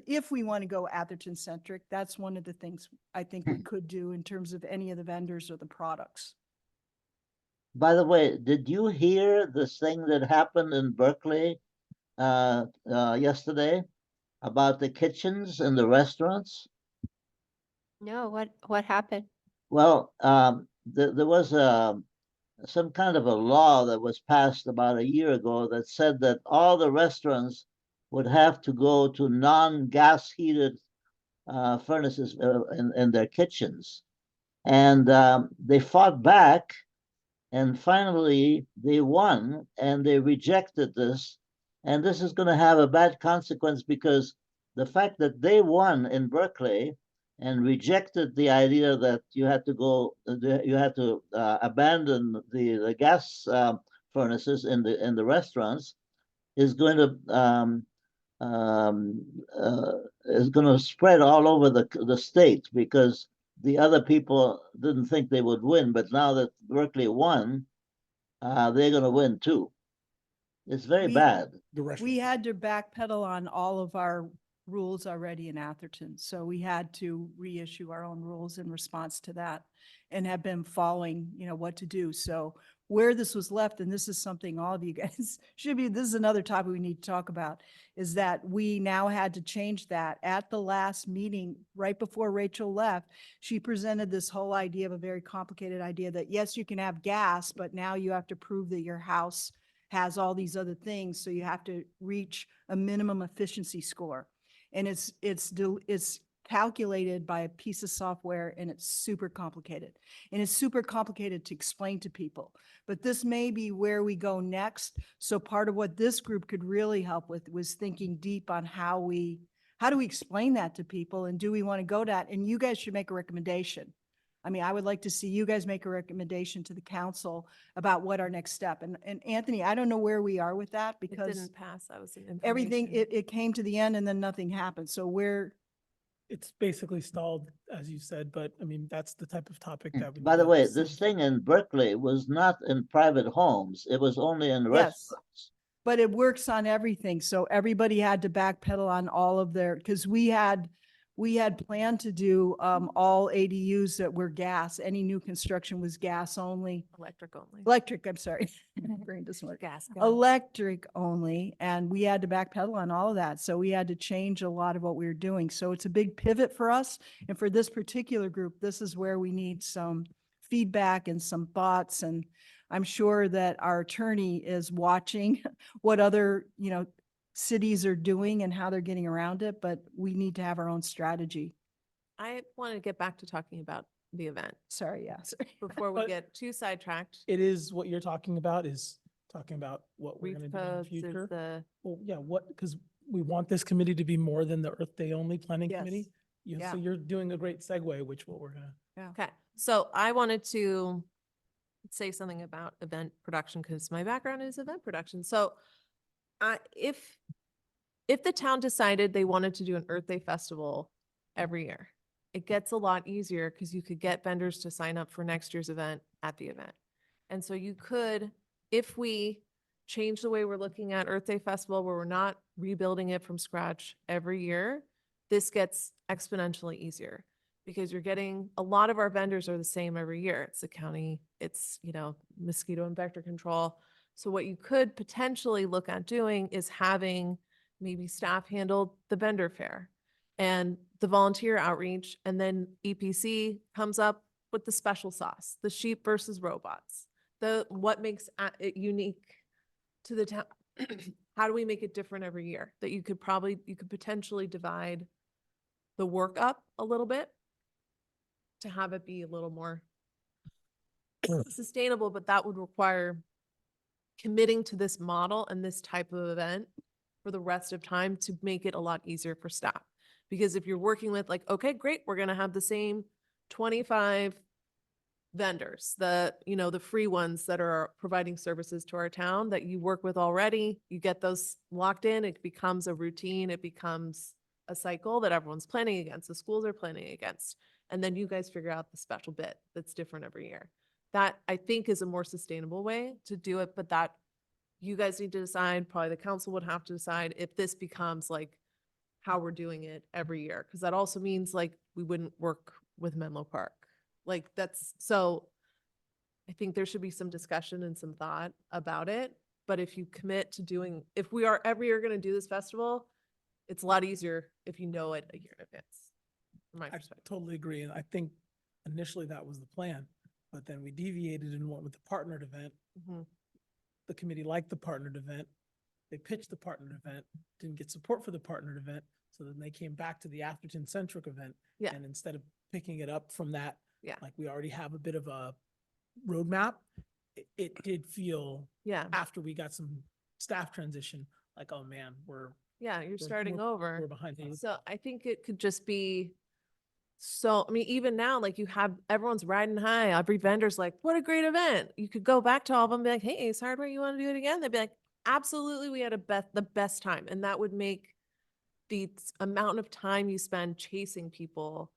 if we want to go Atherton centric, that's one of the things I think we could do in terms of any of the vendors or the products. By the way, did you hear this thing that happened in Berkeley yesterday about the kitchens and the restaurants? No, what happened? Well, there was some kind of a law that was passed about a year ago that said that all the restaurants would have to go to non-gas heated furnaces in their kitchens. And they fought back, and finally they won, and they rejected this. And this is going to have a bad consequence, because the fact that they won in Berkeley and rejected the idea that you had to abandon the gas furnaces in the restaurants is going to spread all over the state, because the other people didn't think they would win, but now that Berkeley won, they're going to win too. It's very bad. The rest. We had to backpedal on all of our rules already in Atherton. So we had to reissue our own rules in response to that and have been following, what to do. So where this was left, and this is something all of you guys should be, this is another topic we need to talk about, is that we now had to change that. At the last meeting, right before Rachel left, she presented this whole idea of a very complicated idea that, yes, you can have gas, but now you have to prove that your house has all these other things, so you have to reach a minimum efficiency score. And it's calculated by a piece of software, and it's super complicated. And it's super complicated to explain to people. But this may be where we go next. So part of what this group could really help with was thinking deep on how do we explain that to people, and do we want to go to that? And you guys should make a recommendation. I mean, I would like to see you guys make a recommendation to the council about what our next step. And Anthony, I don't know where we are with that, It because didn't pass. That was an everything, information. it came to the end and then nothing happened. So It's basically stalled, as you said, but I mean, that's the type of topic that. we By need the to way, see. this thing in Berkeley was not in private homes. It was only in Yes. restaurants. but it works on everything. So everybody had to backpedal on all of their, because we had planned to do all ADUs that were gas. Any new construction was gas only. Electric, I'm sorry. My brain doesn't work. Gas. Electric only, and we had to backpedal on all of that. So we had to change a lot of what we were doing. So it's a big pivot for us. And for this particular group, this is where we need some feedback and some thoughts. And I'm sure that our attorney is watching what other, cities are doing and how they're getting around it, but we need to have our own strategy. I want to get back to talking about the event Sorry, yeah. sorry. before we But get too sidetracked. It is what you're talking about is talking about what we're Reef gonna do in the codes is future. the, Well, yeah, because we want this committee to be more than the Earth Day only planning Yes. committee. Yeah. So you're doing a great segue, which what we're gonna. okay. So I wanted to say something about event production because my background is event production. So if the town decided they wanted to do an Earth Day festival every year, it gets a lot easier because you could get vendors to sign up for next year's event at the event. And so you could, if we change the way we're looking at Earth Day Festival, where we're not rebuilding it from scratch every year, this gets exponentially easier because you're getting, a lot of our vendors are the same every year. It's the county, it's, mosquito and vector control. So what you could potentially look at doing is having maybe staff handle the vendor fair and the volunteer outreach, and then EPC comes up with the special sauce, the sheep versus robots, what makes it unique to the town. How do we make it different every year? That you could potentially divide the work up a little bit to have it be a little more sustainable, but that would require committing to this model and this type of event for the rest of time to make it a lot easier for staff. Because if you're working with like, okay, great, we're going to have the same 25 vendors, the free ones that are providing services to our town that you work with already, you get those locked in, it becomes a routine, it becomes a cycle that everyone's planning against, the schools are planning against. And then you guys figure out the special bit that's different every year. That I think is a more sustainable way to do it, but that you guys need to decide, probably the council would have to decide if this becomes like how we're doing it every year. Cause that also means like we wouldn't work with Menlo Park. Like so I think there should be some discussion and some thought about it. But if you commit to if we are every year going to do this festival, it's a lot easier if you know it a year in advance. From my I perspective. totally agree. And I think initially that was the plan, but then we deviated and went with the partnered event. Mhm. The committee liked the partnered event. They pitched the partnered event, didn't get support for the partnered event. So then they came back to the Atherton centric event. Yeah. And instead of picking it up from that, Yeah. like we already have a bit of a roadmap, it did feel Yeah. after we got some staff transition, like, oh man, we're Yeah. You're starting over. behind. the- So I think it could just be, so, I mean, even now, like you have, everyone's riding high. Every vendor's like, what a great event. You could go back to all of them and be like, hey, Ace Hardware, you want to do it again? They'd be like, absolutely. We had the best time. And that would make the amount of time you spend chasing people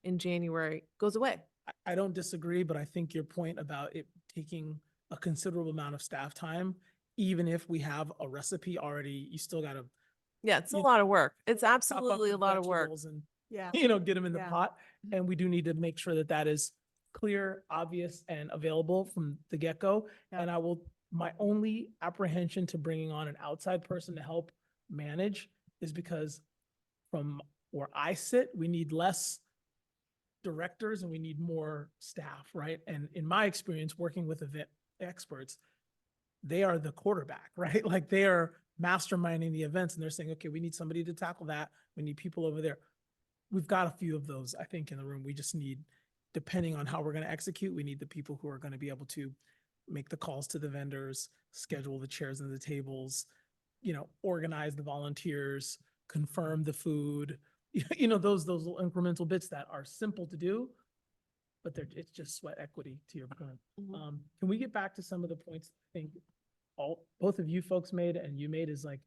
in January goes away. I don't disagree, but I think your point about it taking a considerable amount of staff time, even if we have a recipe already, you still gotta Yeah, it's a You- lot of work. It's chop up absolutely the a lot of work. vegetables and, Yeah. get them in the Yeah. pot. And we do need to make sure that that is clear, obvious, and available from the get-go. Yeah. And my only apprehension to bringing on an outside person to help manage is because from where I sit, we need less directors and we need more staff, right? And in my experience, working with event experts, they are the quarterback, right? Like they are masterminding the events and they're saying, okay, we need somebody to tackle that. We need people over there. We've got a few of those, I think, in the room. We just need, depending on how we're going to execute, we need the people who are going to be able to make the calls to the vendors, schedule the chairs and the tables, organize the volunteers, confirm the food, those little incremental bits that are simple to do, but it's just sweat equity, to your point. Mhm. Can we get back to some of the points I think both of you folks made and you made, is like,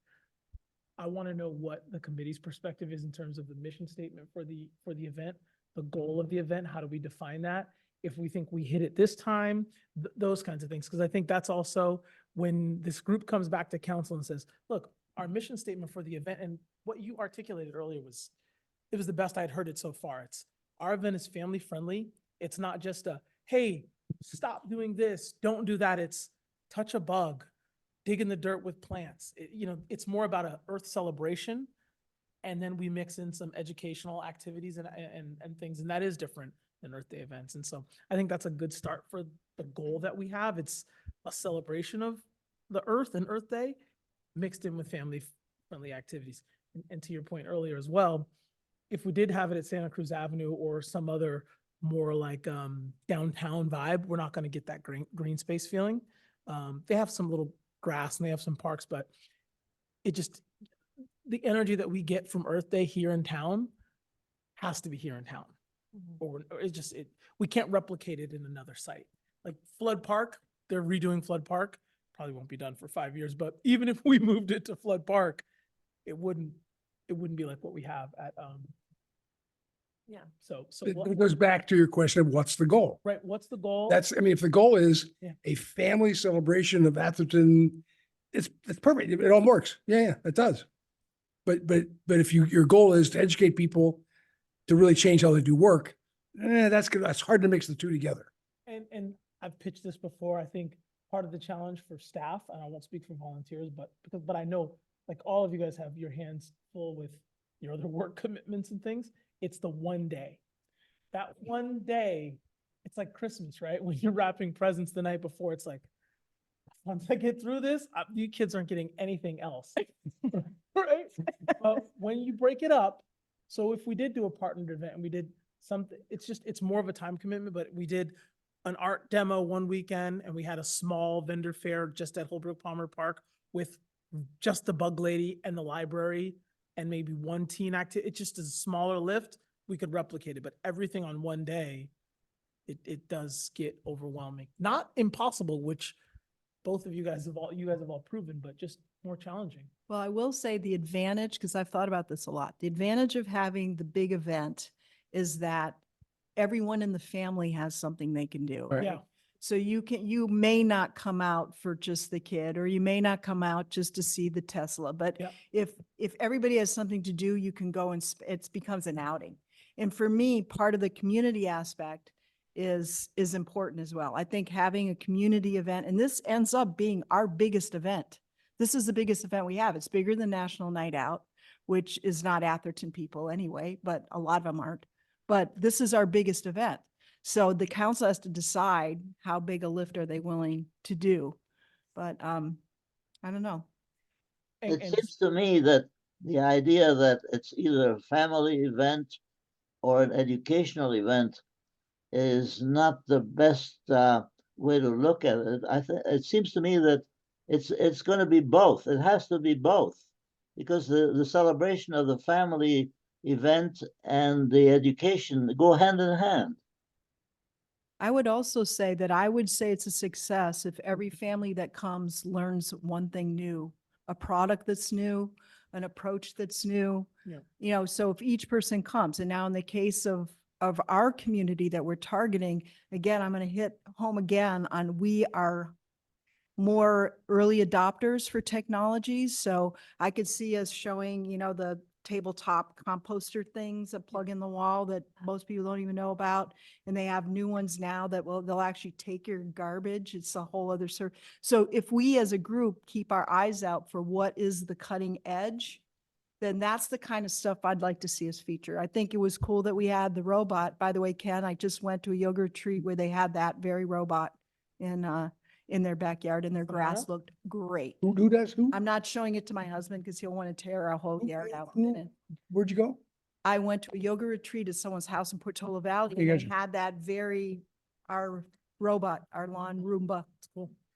I want to know what the committee's perspective is in terms of the mission statement for the event, the goal of the event. How do we define that? If we think we hit it this time, those kinds of things. Because I think that's also when this group comes back to council and says, look, our mission statement for the event, and what you articulated earlier it was the best I'd heard it so far. It's, our event is family friendly. It's not just a, hey, stop doing this, don't do that. It's touch a bug, dig in the dirt with plants. It's more about a earth celebration. And then we mix in some educational activities and things, and that is different than Earth Day events. And so I think that's a good start for the goal that we have. It's a celebration of the earth and Earth Day mixed in with family-friendly activities. And to your point earlier as well, if we did have it at Santa Cruz Avenue or some other more like downtown vibe, we're not going to get that green space feeling. They have some little grass and they have some parks, but the energy that we get from Earth Day here in town has to be here in town. Or we can't replicate it in another site. Like Flood Park, they're redoing Flood Park. Probably won't be done for 5 years, but even if we moved it to Flood Park, it wouldn't be like what we have at, Yeah. so It goes back to your question of what's the goal? right, what's the goal? If the goal is Yeah. a family celebration of Atherton, it's perfect. It all works. Yeah, it does. But if your goal is to educate people to really change how they do work, that's good. That's hard to mix the two together. And I've pitched this before. I think part of the challenge for staff, and I won't speak for volunteers, but I know like all of you guys have your hands full with your other work commitments and things. It's the one day. That one day, it's like Christmas, right? When you're wrapping presents the night before, it's like, once I get through this, you kids aren't getting anything else. Right? But when you break it up, so if we did do a partnered event and we did something, it's more of a time commitment, but we did an art demo one weekend and we had a small vendor fair just at Holbrook Palmer Park with just the bug lady and the library and maybe one teen activity. It just is a smaller lift. We could replicate it, but everything on one day, it does get overwhelming. Not impossible, which both of you guys have all proven, but just more challenging. Well, I will say the advantage, because I've thought about this a lot, the advantage of having the big event is that everyone in the family has something they can do. Right. Yeah. So you may not come out for just the kid, or you may not come out just to see the Tesla, but Yep. if everybody has something to do, you can go and it becomes an outing. And for me, part of the community aspect is important as well. I think having a community event, and this ends up being our biggest event. This is the biggest event we have. It's bigger than National Night Out, which is not Atherton people anyway, but a lot of them aren't. But this is our biggest event. So the council has to decide how big a lift are they willing to do. But I don't know. It seems to me that the idea that it's either a family event or an educational event is not the best way to look at it. It seems to me that it's going to be both. It has to be both, because the celebration of the family event and the education go hand in hand. I would also say that I would say it's a success if every family that comes learns one thing new, a product that's new, an approach that's new. Yeah. So if each person comes, and now in the case of our community that we're targeting, again, I'm going to hit home again on, we are more early adopters for technologies. So I could see us showing, the tabletop composter things that plug in the wall that most people don't even know about. And they have new ones now that they'll actually take your garbage. It's a whole other So if we as a group keep our eyes out for what is the cutting edge, then that's the kind of stuff I'd like to see us feature. I think it was cool that we had the robot. By the way, Ken, I just went to a yoga retreat where they had that very robot in their backyard, and their grass Banana? looked great. Who does, who? I'm not showing it to my husband because he'll want to tear our whole yard out. Where'd you go? I went to a yoga retreat at someone's house in Portola Valley, Okay, and they gotcha. had that our robot, our lawn Roomba,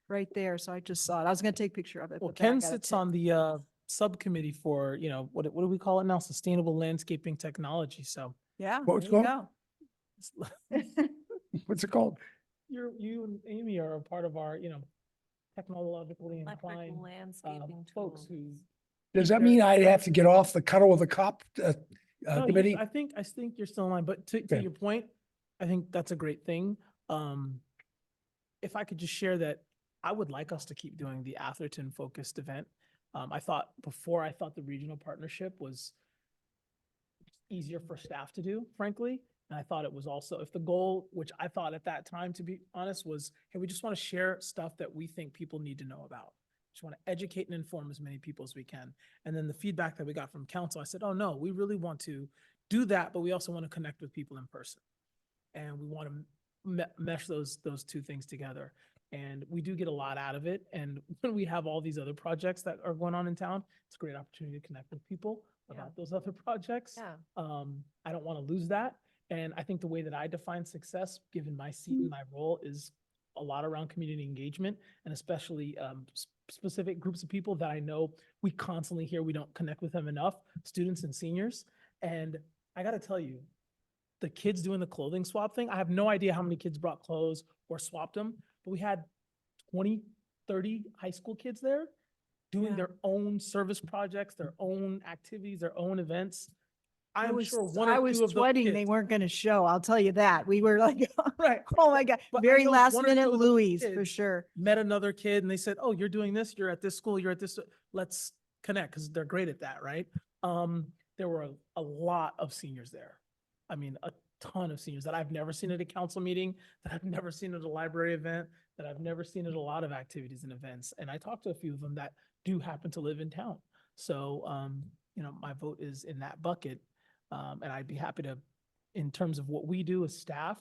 right there. So I just saw it. I was gonna take a picture of it. Well, but then I Ken got a sits tip. on the subcommittee for, what do we call it now? Sustainable landscaping technology. So Yeah, What was there you called? go. What's it called? you and Amy are a part of our, technologically Electric inclined landscaping folks tools. who. Does that mean I have to get off the cuddle with the cop No, committee? I think you're still in line, but to Okay. your point, I think that's a great thing. If I could just share that, I would like us to keep doing the Atherton focused event. I thought the regional partnership was easier for staff to do, frankly. And I thought it was also, if the goal, which I thought at that time, to be honest, was, hey, we just want to share stuff that we think people need to know about. Just want to educate and inform as many people as we can. And then the feedback that we got from council, I said, oh no, we really want to do that, but we also want to connect with people in person. And we want to mesh those two things together. And we do get a lot out of it. And when we have all these other projects that are going on in town, it's a great opportunity to connect with people about those other projects. Yeah. I don't want to lose that. And I think the way that I define success, given my seat and my role, is a lot around community engagement, and especially specific groups of people that I know we constantly hear we don't connect with them enough, students and seniors. And I got to tell you, the kids doing the clothing swap thing, I have no idea how many kids brought clothes or swapped them, but we had 20, 30 high school kids there doing Yeah. their own service projects, their own activities, their own events. I I'm was, sure one I or was two of those sweating. They kids- weren't going to show. I'll tell you that. We were like, Right. oh my God, But I very know last one or minute two of those Louise for kids sure. met another kid and they said, oh, you're doing this, you're at this school, you're at this, let's connect, because they're great at that, right? There were a lot of seniors there. I mean, a ton of seniors that I've never seen at a council meeting, that I've never seen at a library event, that I've never seen at a lot of activities and events. And I talked to a few of them that do happen to live in town. So, my vote is in that bucket. And I'd be happy to, in terms of what we do as staff,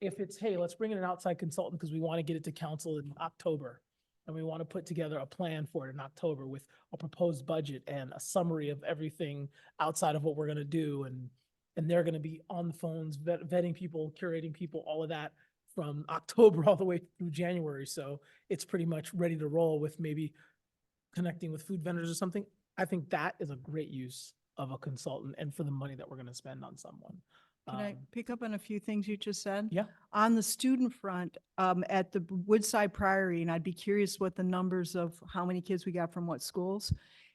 if it's, hey, let's bring in an outside consultant because we want to get it to council in October. And we want to put together a plan for it in October with a proposed budget and a summary of everything outside of what we're going to do. And they're going to be on the phones, vetting people, curating people, all of that from October all the way through January. So it's pretty much ready to roll with maybe connecting with food vendors or something. I think that is a great use of a consultant and for the money that we're going to spend on someone. Can I pick up on a few things you just said? Yeah. On the student front, at the Woodside Priory, and I'd be curious what the numbers of how many kids we got from what schools.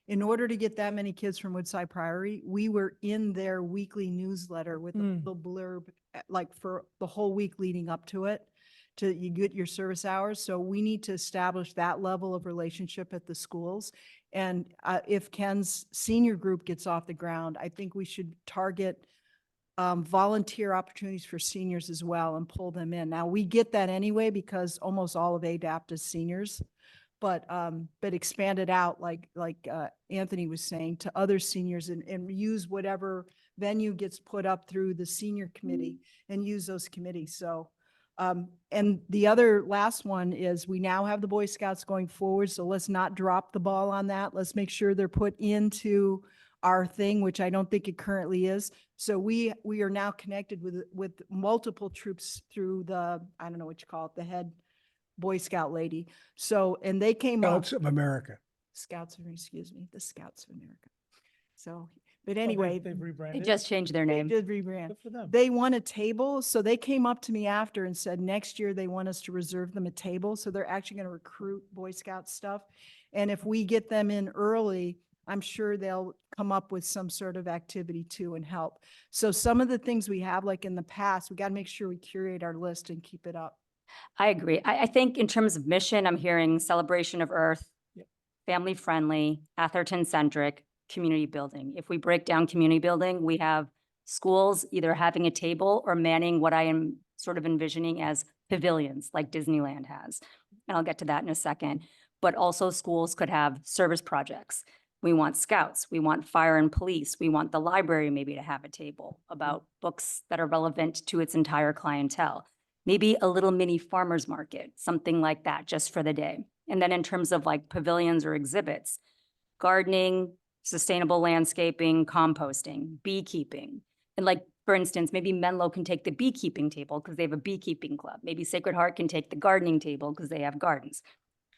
In order to get that many kids from Woodside Priory, we were in their weekly newsletter with a Mm. little blurb, like for the whole week leading up to it, you get your service hours. So we need to establish that level of relationship at the schools. And if Ken's senior group gets off the ground, I think we should target volunteer opportunities for seniors as well and pull them in. Now, we get that anyway because almost all of ADAPT is seniors, but expand it out like Anthony was saying to other seniors and use whatever venue gets put up through the senior committee and use those committees. So, and the other last one is we now have the Boy Scouts going forward. So let's not drop the ball on that. Let's make sure they're put into our thing, which I don't think it currently is. So we are now connected with multiple troops through the, I don't know what you call it, the head Boy Scout lady. So, and they came up. Scouts of America. The Scouts of America. So, but anyway, They've They rebranded. just changed their they name. did rebrand. Good for them. They won a table, so they came up to me after and said, next year they want us to reserve them a table. So they're actually going to recruit Boy Scout stuff. And if we get them in early, I'm sure they'll come up with some sort of activity too and help. So some of the things we have, like in the past, we got to make sure we curate our list and keep it up. I agree. I think in terms of mission, I'm hearing celebration of Earth, Yep. family friendly, Atherton centric, community building. If we break down community building, we have schools either having a table or manning what I am sort of envisioning as pavilions like Disneyland has. And I'll get to that in a second. But also schools could have service projects. We want scouts, we want fire and police, we want the library maybe to have a table about books that are relevant to its entire clientele. Maybe a little mini farmer's market, something like that, just for the day. And then in terms of like pavilions or exhibits, gardening, sustainable landscaping, composting, beekeeping. And like, for instance, maybe Menlo can take the beekeeping table because they have a beekeeping club. Maybe Sacred Heart can take the gardening table because they have gardens.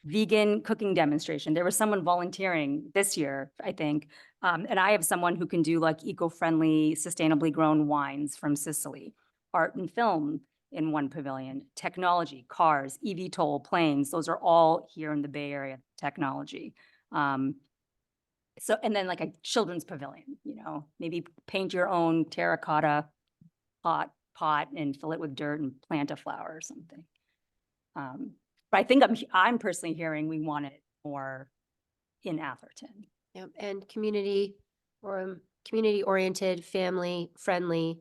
Vegan cooking demonstration. There was someone volunteering this year, I think. And I have someone who can do like eco-friendly, sustainably grown wines from Sicily. Art and film in one pavilion, technology, cars, eVTOL, planes, those are all here in the Bay Area technology. So, and then like a children's pavilion, maybe paint your own terracotta pot and fill it with dirt and plant a flower or something. But I think I'm personally hearing we want it more in Atherton. Yep, and community oriented, family friendly,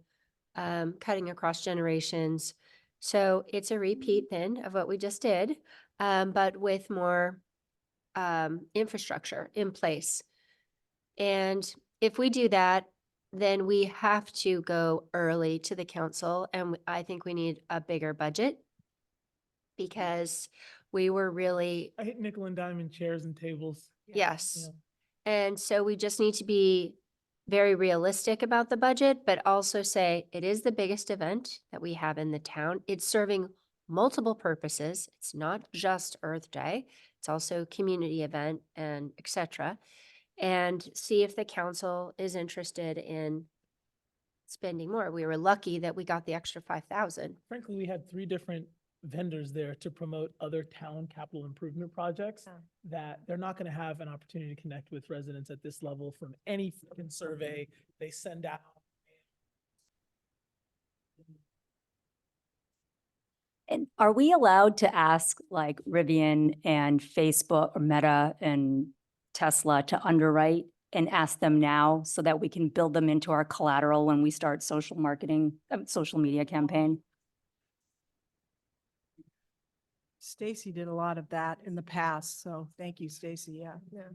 cutting across generations. So it's a repeat then of what we just did, but with more infrastructure in place. And if we do that, then we have to go early to the council, and I think we need a bigger budget because we were really, I hit nickel and dime chairs and tables. yes. Yeah. And so we just need to be very realistic about the budget, but also say it is the biggest event that we have in the town. It's serving multiple purposes. It's not just Earth Day. It's also a community event and et cetera. And see if the council is interested in spending more. We were lucky that we got the extra 5,000. Frankly, we had 3 different vendors there to promote other town capital improvement projects Yeah. that they're not going to have an opportunity to connect with residents at this level from any fucking survey they send out. And are we allowed to ask like Rivian and Facebook or Meta and Tesla to underwrite and ask them now so that we can build them into our collateral when we start social media campaign? Stacy did a lot of that in the past, so thank you, Stacy, yeah. Yeah.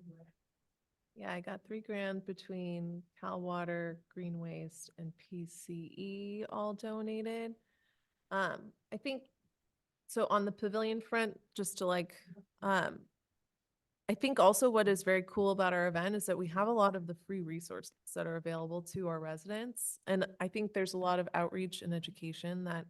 Yeah, I got $3,000 between Cal Water, Green Waste, and PCE all donated. I think, so on the pavilion front, just to I think also what is very cool about our event is that we have a lot of the free resources that are available to our residents. And I think there's a lot of outreach and education that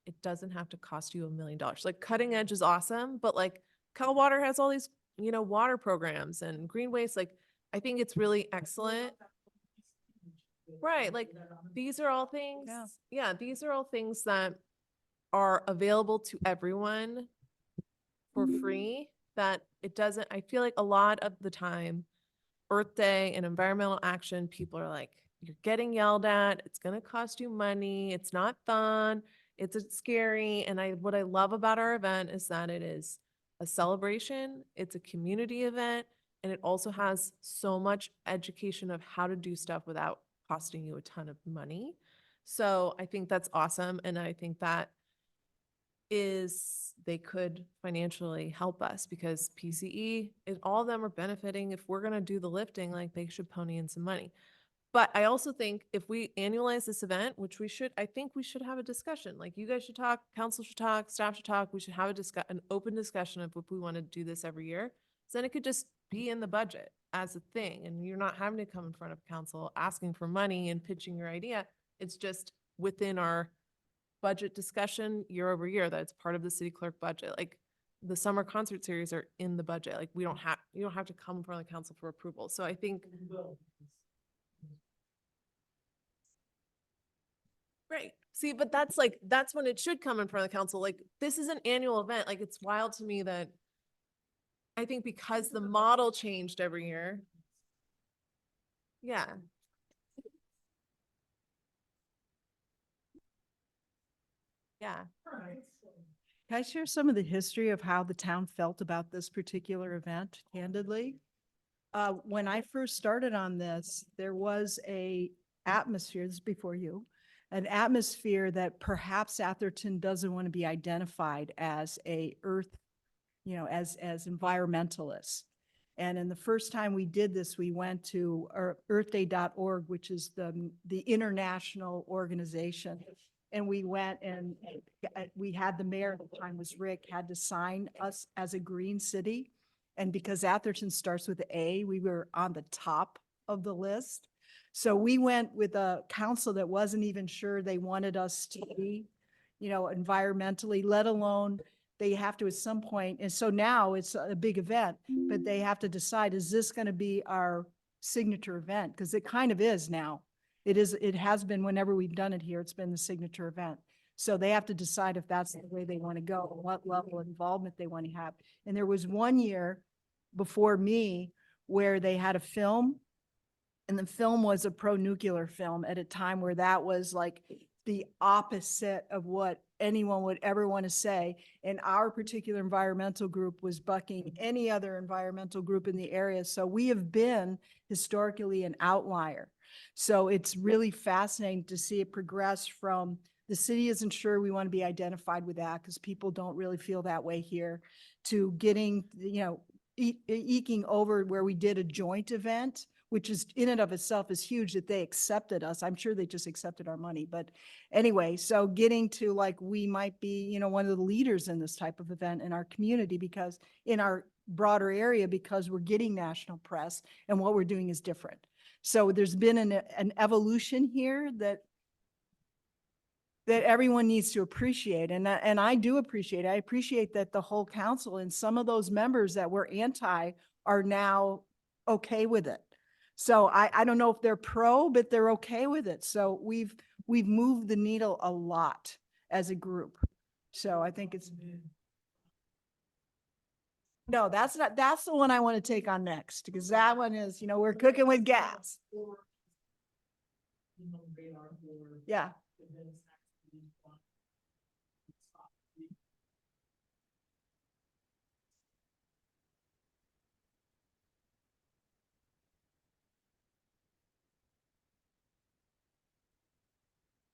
it doesn't have to cost you $1 million. Like Cutting Edge is awesome, but like Cal Water has all these, water programs and Green Waste. Like, I think it's really excellent. Right. Like these are all things. Yeah. These are all things that are available to everyone for free, that it doesn't, I feel like a lot of the time, Earth Day and environmental action, people are like, you're getting yelled at, it's going to cost you money, it's not fun, it's scary. And what I love about our event is that it is a celebration, it's a community event, and it also has so much education of how to do stuff without costing you a ton of money. So I think that's awesome. And I think that they could financially help us because PCE, all of them are benefiting. If we're going to do the lifting, like they should pony in some money. But I also think if we annualize this event, which we should, I think we should have a discussion. Like you guys should talk, council should talk, staff should talk. We should have an open discussion of if we want to do this every year. So then it could just be in the budget as a thing. And you're not having to come in front of council asking for money and pitching your idea. It's just within our budget discussion year over year that it's part of the city clerk budget. Like the summer concert series are in the budget. Like you don't have to come in front of the council for approval. So I think. Right. See, but that's when it should come in front of the council. Like this is an annual event. Like it's wild to me that I think because the model changed every year. Yeah. Yeah. Can I share some of the history of how the town felt about this particular event, candidly? When I first started on this, there was a atmosphere, this is before you, an atmosphere that perhaps Atherton doesn't want to be identified as a earth, as environmentalists. And in the first time we did this, we went to earthday.org, which is the international organization. And we went and we had the mayor at the time was Rick, had to sign us as a green city. And because Atherton starts with A, we were on the top of the list. So we went with a council that wasn't even sure they wanted us to be, environmentally, let alone they have to at some point. And so now it's a big event, but they have to decide, is this going to be our signature event? Because it kind of is now. It has been whenever we've done it here, it's been the signature event. So they have to decide if that's the way they want to go, what level of involvement they want to have. And there was one year before me where they had a film, and the film was a pro-nuclear film at a time where that was like the opposite of what anyone would ever want to say. And our particular environmental group was bucking any other environmental group in the area. So we have been historically an outlier. So it's really fascinating to see it progress from the city isn't sure we want to be identified with that because people don't really feel that way here, to getting, eking over where we did a joint event, which is in and of itself is huge that they accepted us. I'm sure they just accepted our money. But anyway, so getting to like, we might be, one of the leaders in this type of event in our community because in our broader area, because we're getting national press and what we're doing is different. So there's been an evolution here that everyone needs to appreciate. And I do appreciate it. I appreciate that the whole council and some of those members that were anti are now okay with it. So I don't know if they're pro, but they're okay with it. So we've moved the needle a lot as a group. So I think it's. No, that's the one I want to take on next because that one is, we're cooking with gas. Yeah.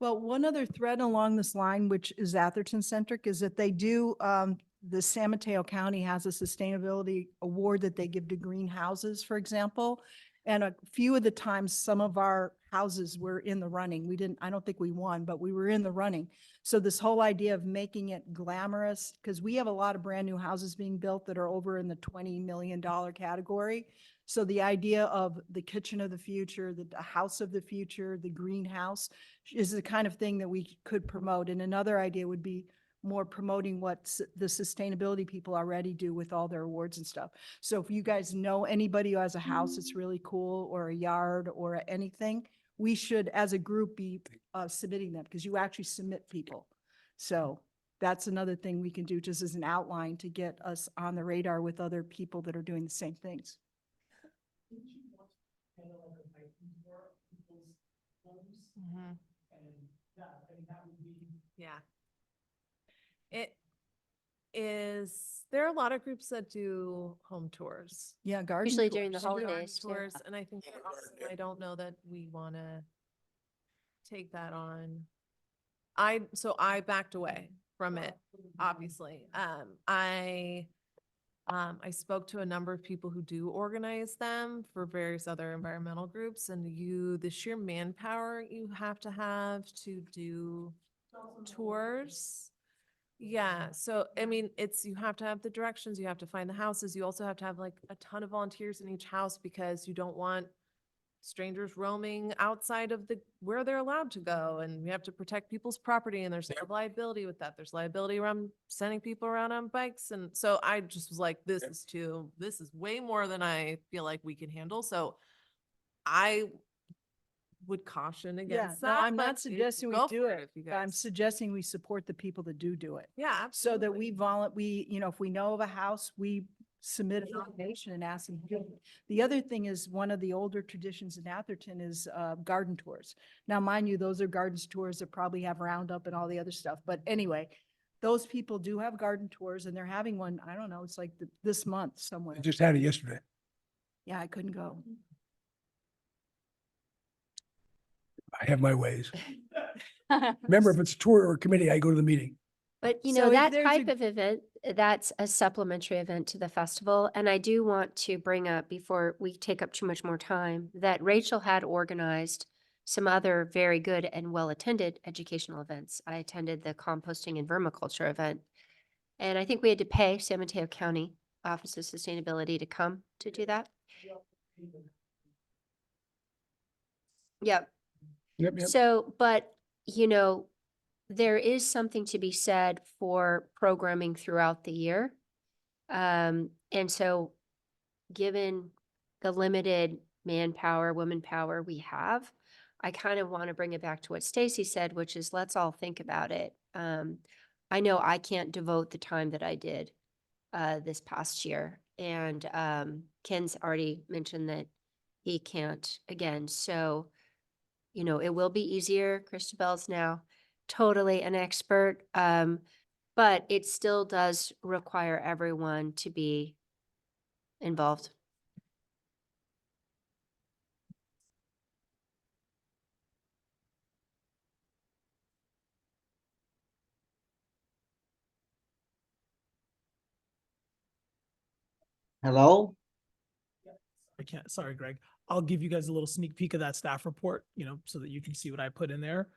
Well, one other thread along this line, which is Atherton centric, is that they do, the San Mateo County has a sustainability award that they give to green houses, for example. And a few of the times, some of our houses were in the running. I don't think we won, but we were in the running. So this whole idea of making it glamorous, because we have a lot of brand new houses being built that are over in the $20 million category. So the idea of the kitchen of the future, the house of the future, the greenhouse is the kind of thing that we could promote. And another idea would be more promoting what the sustainability people already do with all their awards and stuff. So if you guys know anybody who has a house that's really cool or a yard or anything, we should, as a group, be submitting them because you actually submit people. So that's another thing we can do just as an outline to get us on the radar with other people that are doing the same things. Yeah. There are a lot of groups that do home tours. Yeah, garden Usually during the tours. Garden holidays too. tours, and I think they're awesome. I don't know that we want to take that on. So I backed away from it, obviously. I spoke to a number of people who do organize them for various other environmental groups, and the sheer manpower you have to do tours. Yeah, so I mean, you have to have the directions, you have to find the houses, you also have to have like a ton of volunteers in each house because you don't want strangers roaming outside of where they're allowed to go, and we have to protect people's property, and there's liability with that. There's liability around sending people around on bikes, and so I just was like, this is way more than I feel like we can handle. So I would caution Yeah, against no, that. I'm but not suggesting we go do for it. if you I'm guys- suggesting we support the people that do it. Yeah, So that absolutely. if we know of a house, we submit a nomination and ask them to do it. The other thing is one of the older traditions in Atherton is garden tours. Now, mind you, those are garden tours that probably have Roundup and all the other stuff. But anyway, those people do have garden tours and they're having one, I don't know, it's like this month somewhere. I just had it yesterday. Yeah, I couldn't go. I have my ways. Remember, if it's a tour or a committee, I go to the meeting. But you So know, if that there's a- type of event, that's a supplementary event to the festival. And I do want to bring up, before we take up too much more time, that Rachel had organized some other very good and well-attended educational events. I attended the composting and vermiculture event. And I think we had to pay San Mateo County Office of Sustainability to come to do that. Yep. Yep, yep. So, but, you know, there is something to be said for programming throughout the year. And so given the limited manpower, woman power we have, I kind of want to bring it back to what Stacy said, which is let's all think about it. I know I can't devote the time that I did this past year. And Ken's already mentioned that he can't again. So, you know, it will be easier. Christabel's now totally an expert. But it still does require everyone to be involved. Hello? I can't, sorry, Greg. I'll give you guys a little sneak peek of that staff report, you know, so that you can see what I put in there.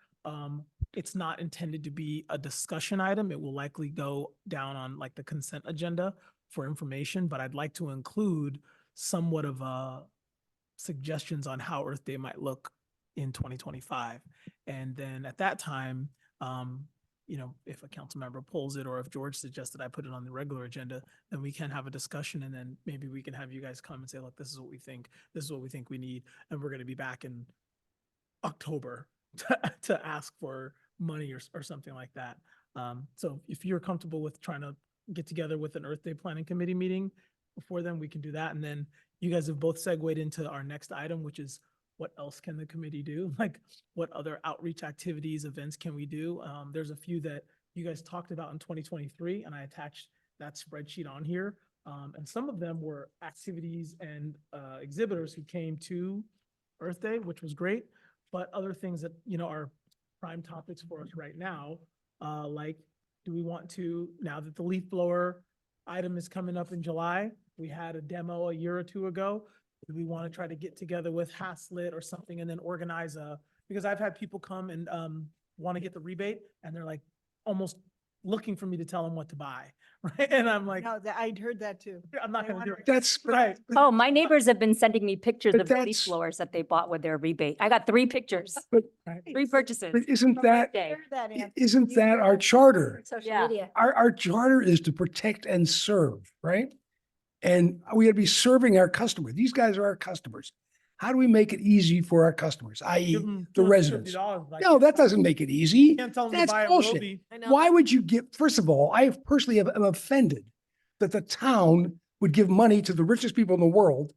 It's not intended to be a discussion item. It will likely go down on like the consent agenda for information, but I'd like to include somewhat of suggestions on how Earth Day might look in 2025. And then at that time, you know, if a council member pulls it, or if George suggested I put it on the regular agenda, then we can have a discussion, and then maybe we can have you guys come and say, look, this is what we think, this is what we think we need, and we're going to be back in October to ask for money or something like that. So if you're comfortable with trying to get together with an Earth Day Planning Committee meeting before then, we can do that. And then you guys have both segued into our next item, which is what else can the committee do? Like, what other outreach activities, events can we do? There's a few that you guys talked about in 2023, and I attached that spreadsheet on here. And some of them were activities and exhibitors who came to Earth Day, which was great. But other things that, you know, are prime topics for us right now, like, do we want to, now that the leaf blower item is coming up in July, we had a demo a year or two ago. Do we want to try to get together with Haslett or something and then organize because I've had people come and want to get the rebate, and they're like almost looking for me to tell them what to buy, right? And I'm like, No, I'd heard that too. I'm not They gonna do wanna- it. That's, Right. Oh, my neighbors have been sending me pictures But of the leaf that's- blowers that they bought with their rebate. I got 3 pictures, but, 3 purchases. but isn't from that, Day. Heard that, Anthony. isn't You that our realize- charter? Social Yeah. media. Our charter is to protect and serve, right? And we gotta be serving our customer. These guys are our customers. How do we make it easy for our customers, i.e. Give 'em- the give 'em residents? $50, like, No, that doesn't make it easy. Can't tell them to That's buy a bullshit. Roby. I know. Why would you give, first of all, I personally am offended that the town would give money to the richest people in the world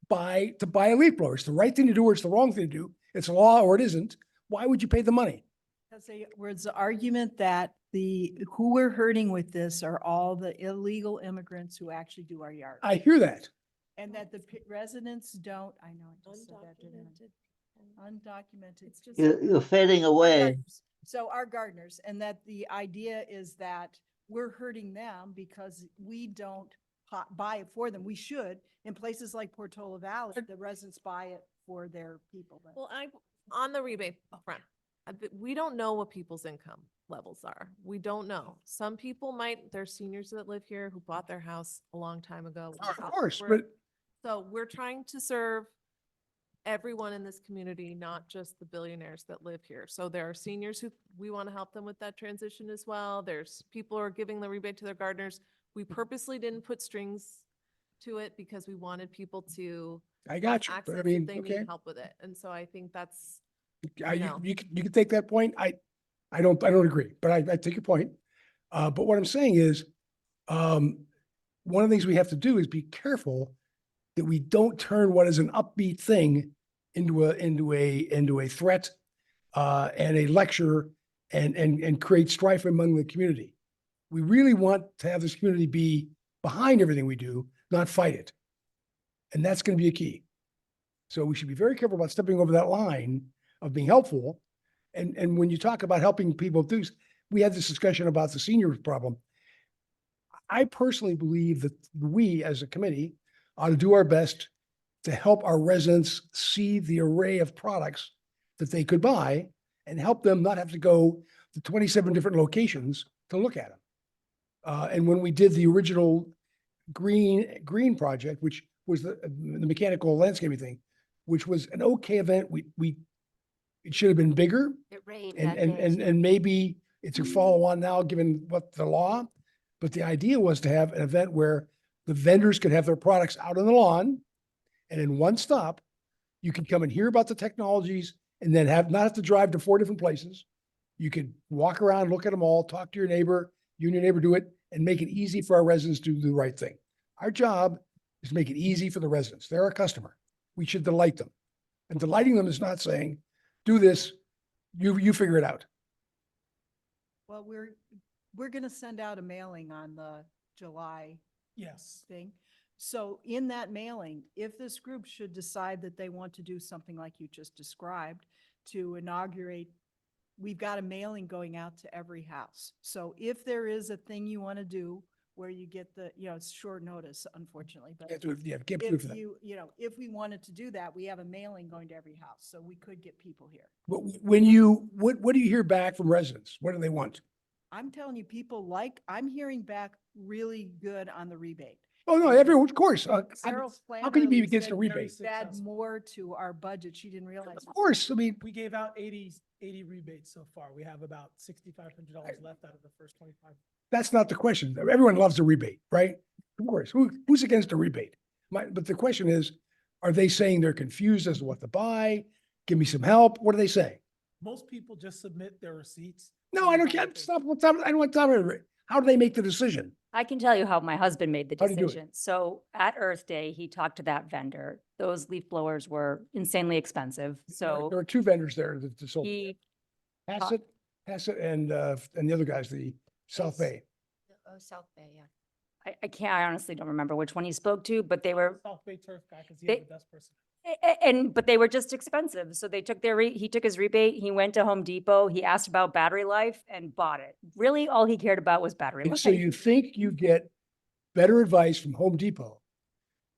to buy a leaf blower. It's the right thing to do or it's the wrong thing to do. It's law or it isn't. Why would you pay the money? Because there was the argument that who we're hurting with this are all the illegal immigrants who actually do our yard. I hear that. And that the residents don't, I know, I just said that, didn't I? Undocumented. It's just. You're fading away. gardeners. So our gardeners, and that the idea is that we're hurting them because we don't buy it for them. We should. In places like Portola Valley, the residents buy it for their people. but- Well, on the rebate front, we don't know what people's income levels are. We don't know. Some people there's seniors that live here who bought their house a long time ago. Of course, We're- but So we're trying to serve everyone in this community, not just the billionaires that live here. So there are seniors who, we want to help them with that transition as well. There's people who are giving the rebate to their gardeners. We purposely didn't put strings to it because we wanted people to I got you. access But I if mean, they okay. need help with it. And so I think that's, You, No. you can take that point. I don't agree, but I take your point. But what I'm saying is, one of the things we have to do is be careful that we don't turn what is an upbeat thing into a threat, and a lecture and create strife among the community. We really want to have this community be behind everything we do, not fight it. And that's going to be a key. So we should be very careful about stepping over that line of being helpful. And when you talk about helping people do, we had this discussion about the seniors problem. I personally believe that we as a committee ought to do our best to help our residents see the array of products that they could buy and help them not have to go to 27 different locations to look at them. And when we did the original green project, which was the mechanical landscaping thing, which was an okay event, it should have been bigger. It rained And, that and, day. and, and maybe it's a follow on now, given what the law, but the idea was to have an event where the vendors could have their products out on the lawn. And in one stop, you can come and hear about the technologies and then not have to drive to 4 different places. You could walk around, look at them all, talk to your neighbor, you and your neighbor do it, and make it easy for our residents to do the right thing. Our job is to make it easy for the residents. They're our customer. We should delight them. And delighting them is not saying, do this, you figure it out. Well, we're gonna send out a mailing on the July Yes. thing. So in that mailing, if this group should decide that they want to do something like you just described, to inaugurate, we've got a mailing going out to every house. So if there is a thing you want to do where you get it's short notice, unfortunately, but Can't do it, yeah, can't do it for if them. if we wanted to do that, we have a mailing going to every house, so we could get people here. But what do you hear back from residents? What do they want? I'm telling you, I'm hearing back really good on the rebate. Oh, no, everyone, of course. Carol how can you be Flannery against a said rebate? we Add more to our budget. She didn't realize. Of course, I mean, We gave out 80 rebates so far. We have about $6,500 left out of the first 25. that's not the question. Everyone loves a rebate, right? Of course, who's against a rebate? But the question is, are they saying they're confused as to what to buy? Give me some help. What do they say? Most people just submit their receipts. No, I don't care. Stop. I don't want to. How do they make the decision? I can tell you how my husband made the How do you do it? decision. So at Earth Day, he talked to that vendor. Those leaf blowers were insanely expensive. So There are 2 vendors there that sold. he, Hassett, and the other guys, the South Yes. Bay. Oh, South Bay, yeah. I honestly don't remember which one he spoke to, but they were, South Bay Turf guy, because he's They- the best person. but they were just expensive. So they took he took his rebate. He went to Home Depot. He asked about battery life and bought it. Really, all he cared about was battery And life. so you think you get better advice from Home Depot?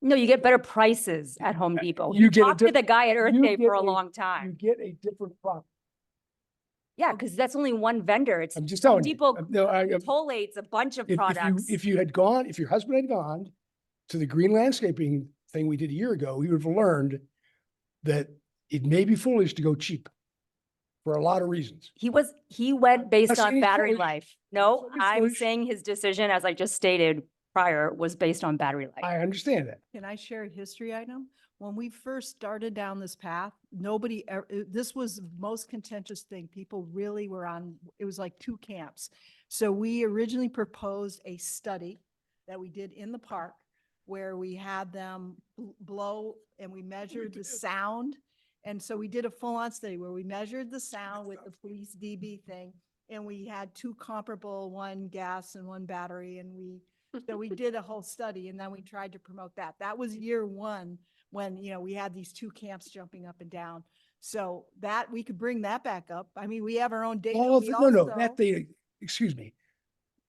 No, you get better prices at Home Depot. you He get a talked to the guy at Earth you Day get for a a- long You time. get a different product. Yeah, because that's only one vendor. It's I'm just Home telling you. Depot No, collates a bunch of if products. if you had gone, if your husband had gone to the green landscaping thing we did a year ago, he would have learned that it may be foolish to go cheap for a lot of reasons. He went based saying on he's battery foolish. life. I'm No, saying he's I'm foolish. saying his decision, as I just stated prior, was based on battery life. I understand that. Can I share a history item? When we first started down this path, this was the most contentious thing. People really were it was like 2 camps. So we originally proposed a study that we did in the park where we had them blow and we measured the sound. And so we did a full-on study where we measured the sound with the police DB thing. And we had 2 comparable, one gas and one battery. And so we did a whole study and then we tried to promote that. That was year 1 when, we had these 2 camps jumping up and down. So that we could bring that back up. I mean, we have our own data. All We no, also- that data, excuse me,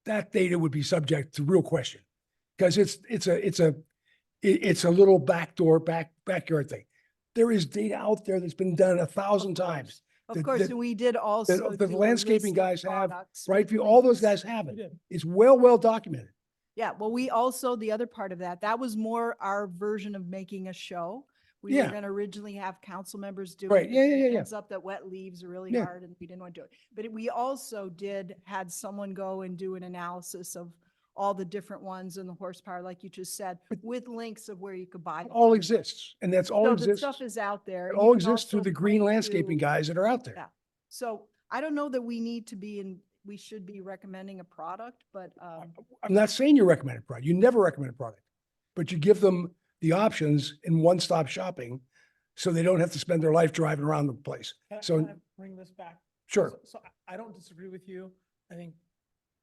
that data would be subject to real question. Because it's a little backyard thing. There is data out there that's been done 1,000 times, Of that- course, that- and we did also. the do a landscaping list of guys have, products right? with All those links. guys have We it. did. It's well documented. Yeah, well, we also, the other part of that was more our version of making a show. We were Yeah. going to originally have council members do it. Right, but yeah, then yeah, it yeah, yeah. Ends up that wet leaves are really Yeah. hard and we didn't want to do it. But we also had someone go and do an analysis of all the different ones and the horsepower, like you just said, with links of where you could buy. It them. all exists, and that's all So the exists. stuff is out there. It and all you can exists through also the green point landscaping to- guys that are out there. Yeah. So I don't know that we need to we should be recommending a product, but, I'm not saying you recommend a product. You never recommend a product, but you give them the options in one-stop shopping so they don't have to spend their life driving around the place. So- Can I bring this back? Sure. So I don't disagree with you. I think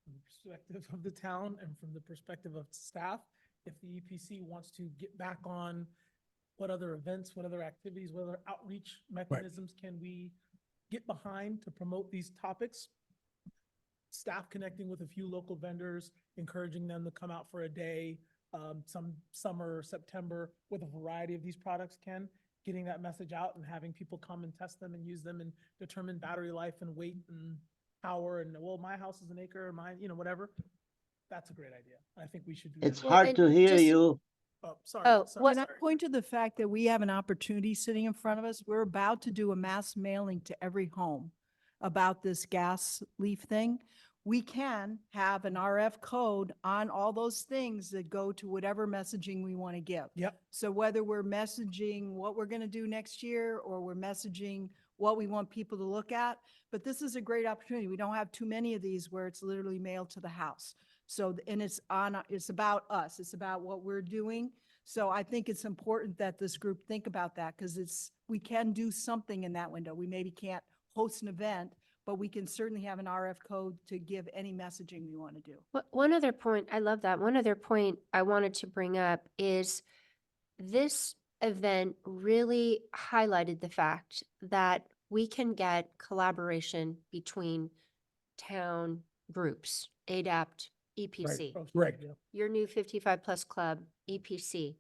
from the perspective of the town and from the perspective of staff, if the EPC wants to get back on what other events, what other activities, what other outreach mechanisms can we get behind to promote these topics? Staff connecting with a few local vendors, encouraging them to come out for a day, some summer, September, with a variety of these products, getting that message out and having people come and test them and use them and determine battery life and weight and power and, well, my house is an acre, mine, whatever. That's a great idea. I think we should do that. It's Well, hard and to hear just- you. Oh, sorry. Oh, sorry, what- Can I sorry. point to the fact that we have an opportunity sitting in front of us? We're about to do a mass mailing to every home about this gas leaf thing. We can have an RF code on all those things that go to whatever messaging we want to give. Yep. So whether we're messaging what we're going to do next year, or we're messaging what we want people to look at, but this is a great opportunity. We don't have too many of these where it's literally mailed to the house. So, and it's about us. It's about what we're doing. So I think it's important that this group think about that, because we can do something in that window. We maybe can't host an event, but we can certainly have an RF code to give any messaging we want to do. One other point, I love that. One other point I wanted to bring up is this event really highlighted the fact that we can get collaboration between town groups, ADAPT, EPC, Oh, Correct. yeah. your new 55 plus club, EPC,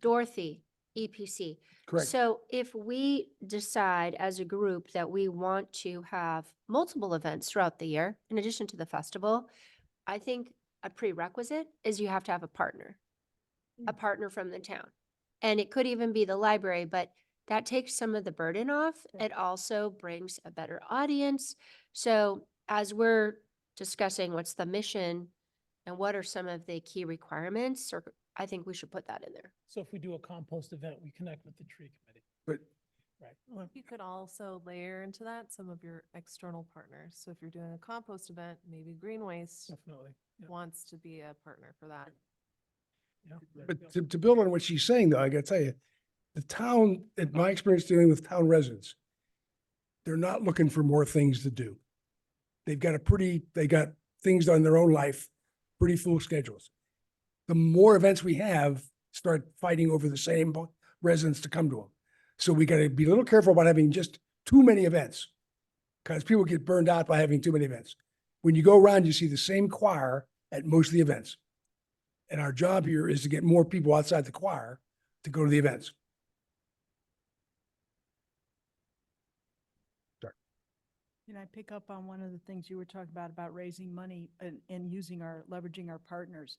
Dorothy, EPC. Correct. So if we decide as a group that we want to have multiple events throughout the year, in addition to the festival, I think a prerequisite is you have to have a partner from the town. And it could even be the library, but that takes some of the burden off. It also brings a better audience. So as we're discussing what's the mission and what are some of the key requirements, or I think we should put that in there. So if we do a compost event, we connect with the tree committee. But Right. Well, You could also layer into that some of your external partners. So if you're doing a compost event, maybe Green Waste Definitely. Yeah. wants to be a partner for that. Yeah. But to build on what she's saying, though, I gotta tell you, the town, in my experience dealing with town residents, they're not looking for more things to do. They got things done in their own life, pretty full schedules. The more events we have, start fighting over the same residents to come to them. So we gotta be a little careful about having just too many events, because people get burned out by having too many events. When you go around, you see the same choir at most of the events. And our job here is to get more people outside the choir to go to the events. Can I pick up on one of the things you were talking about raising money and leveraging our partners?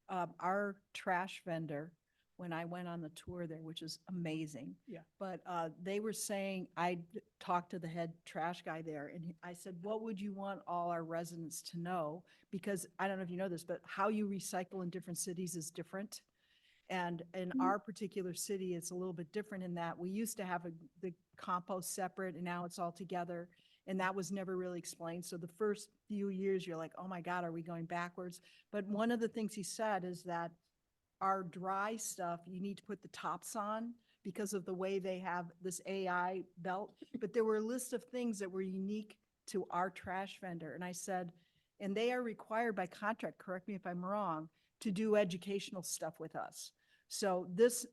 Our trash vendor, when I went on the tour there, which is amazing. Yeah. But they were saying, I talked to the head trash guy there, and I said, what would you want all our residents to know? Because I don't know if you know this, but how you recycle in different cities is different. And in our particular city, it's a little bit different in that we used to have the compost separate, and now it's all together. And that was never really explained. So the first few years, you're like, oh my God, are we going backwards? But one of the things he said is that our dry stuff, you need to put the tops on because of the way they have this AI belt. But there were a list of things that were unique to our trash vendor. And I said, and they are required by contract, correct me if I'm wrong, to do educational stuff with us. So this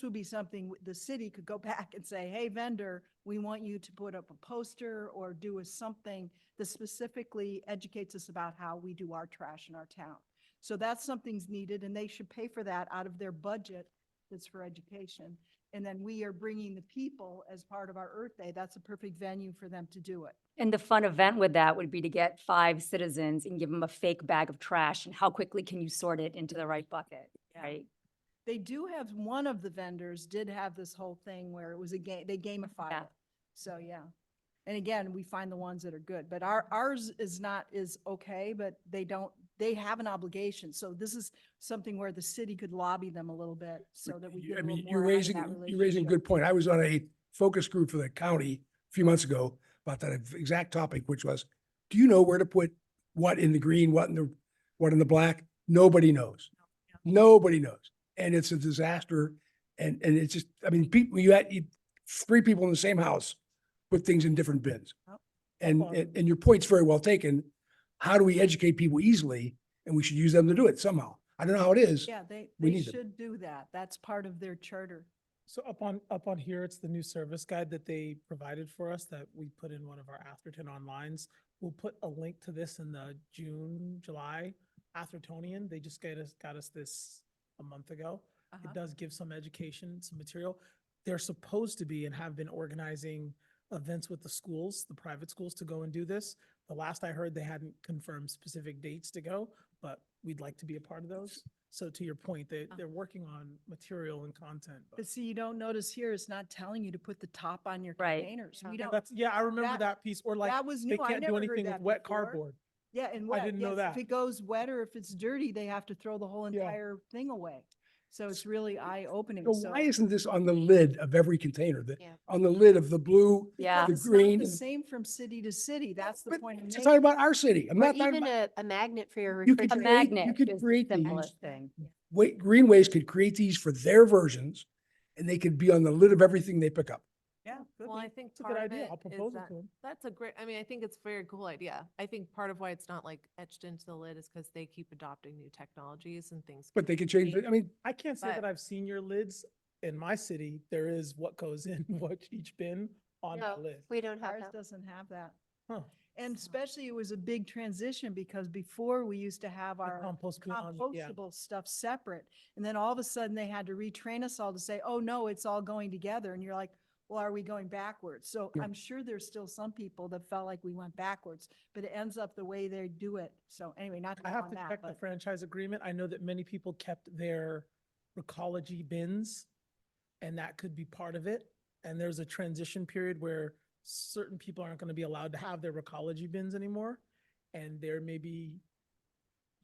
would be something the city could go back and say, hey, vendor, we want you to put up a poster or do something that specifically educates us about how we do our trash in our town. So that's something's needed, and they should pay for that out of their budget that's for education. And then we are bringing the people as part of our Earth Day. That's a perfect venue for them to do it. And the fun event with that would be to get 5 citizens and give them a fake bag of trash, and how quickly can you sort it into the right bucket, Yeah. right? They do have, one of the vendors did have this whole thing where it was a game, they gamify Yeah. it. So, yeah. And again, we find the ones that are good, but ours is okay, but they have an obligation. So this is something where the city could lobby them a little bit so that we get a little more out of that You're raising a relationship. good point. I was on a focus group for the county a few months ago about that exact topic, which was, do you know where to put what in the green, what in the black? Nobody knows. Nobody knows. And it's a disaster. And it's just, I mean, you had 3 people in the same house put things in different bins. Yep. And your point's very well taken. How do we educate people easily? And we should use them to do it somehow. I don't know how it is. Yeah, we they need them. should do that. That's part of their charter. So up on here, it's the new service guide that they provided for us that we put in one of our Atherton onlines. We'll put a link to this in the June, July Athertonian. They just got us this a month ago. Uh-huh. It does give some education, some material. They're supposed to be and have been organizing events with the schools, the private schools, to go and do this. The last I heard, they hadn't confirmed specific dates to go, but we'd like to be a part of those. So to your point, they're working on material and content. But see, you don't notice here, it's not telling you to put the top on your Right. containers. We Yeah. don't, That's, yeah, I remember that- that piece, or like, that was they new. I can't do never heard anything with that wet before. cardboard. Yeah, and I wet, didn't know yes, that. if it goes wet or if it's dirty, they have to throw the whole Yeah. entire thing away. So it's really eye-opening. So So why isn't this on the lid of every container? Yeah. On the lid of the blue, Yeah. the it's not green? the and- same from city to city. That's the But point I'm it's making. talking about our city. I'm Or not talking even about, a magnet for your You could A create- refrigerator. you magnet could is the create these. simplest thing. Green Waste could create these for their versions and they could be on the lid of everything they pick up. Yeah. could Well, be. I think It's a part good of idea. it I'll is propose it that to them. that's a great, I mean, I think it's a very cool idea. I think part of why it's not like etched into the lid is because they keep adopting new technologies and things. But they could change it. I mean, I can't say that But- I've seen your lids. In my city, there is what goes in, what each bin on the No, lid. we don't have Ours that. doesn't have that. Huh. And especially it was a big transition because before we used to have The our compost bin on, yeah. compostable stuff separate. And then all of a sudden they had to retrain us all to say, oh, no, it's all going together. And you're like, well, are we going backwards? So Yeah. I'm sure there's still some people that felt like we went backwards, but it ends up the way they do it. So anyway, not to I go have on to that, check the but franchise agreement. I know that many people kept their Recology bins, and that could be part of it. And there's a transition period where certain people aren't going to be allowed to have their Recology bins anymore. And there may be.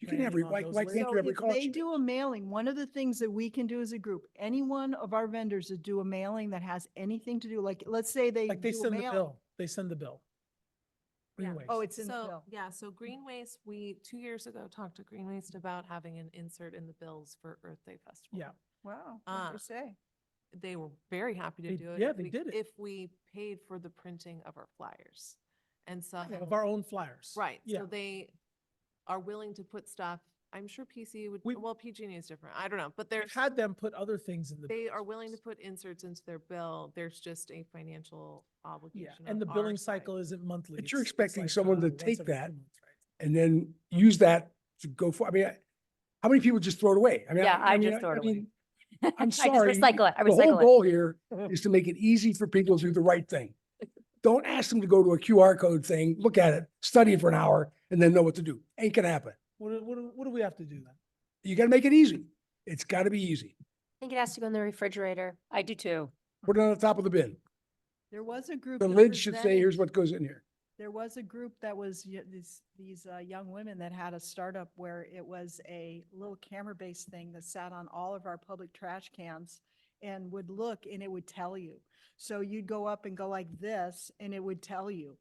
you can have, branding on why those why lids. can't so you have if they ecology? do a mailing, one of the things that we can do as a group, any one of our vendors that do a mailing that has anything to do, like, let's say they Like they do a send the mailing. bill. They send the bill. Green Yeah. Waste. Oh, it's in the So, bill. yeah, so Green Waste, we 2 years ago talked to Green Waste about having an insert in the bills for Earth Day Festival. Yeah. Wow, what Uh, they say? They were very happy to They- do it. yeah, if they we- did it. If we paid for the printing of our flyers. And so. Of our own flyers. Right, Yeah. so they are willing to put stuff, I'm sure PC would, We- well, PG&E is different, I don't know, but We've there's, had them put other things in the. they bills are for willing to us. put inserts into their bill, there's just a financial Yeah, obligation. and on the our billing side. cycle isn't monthly. But you're it's expecting like, someone to once take every that 2 months, right? And then use that to go for, I mean, how many people just throw it away? I mean, Yeah, I mean, just throw it away. mean, I'm I just sorry. recycle it. I The whole recycle it. goal here is to make it easy for people to do the right thing. Don't ask them to go to a QR code thing, look at it, study it for an hour, and then know what to do. Ain't gonna happen. What do we have to do then? You gotta make it easy. It's gotta be easy. I think it has to go in the refrigerator. I do too. Put it on the top of the bin. There was a group. The that lid should say, presented- here's what goes in here. There was a group that was, these young women that had a startup where it was a little camera-based thing that sat on all of our public trash cans and would look and it would tell you. So you'd go up and go like this and it would tell you.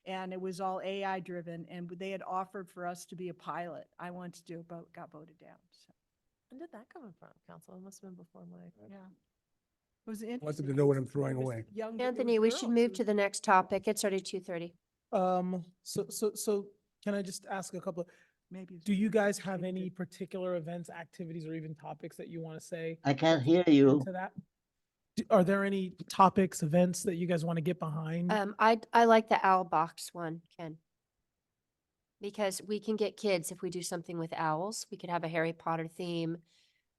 And it was all AI driven and they had offered for us to be a pilot. I wanted to do it, but got voted down. So, When did that come in front of council? It must have been before my. yeah. It was Wanted interesting. to know what I'm It throwing was away. young- it was Anthony, we should girls. move It to was- the next topic. It's already 2:30. So can I just ask a couple, Maybe. it's do you guys have 2:30. any particular events, activities, or even topics that you want to say? I can't hear you. To that? Are there any topics, events that you guys want to get behind? I like the owl box one, Ken. Because we can get kids if we do something with owls. We could have a Harry Potter theme.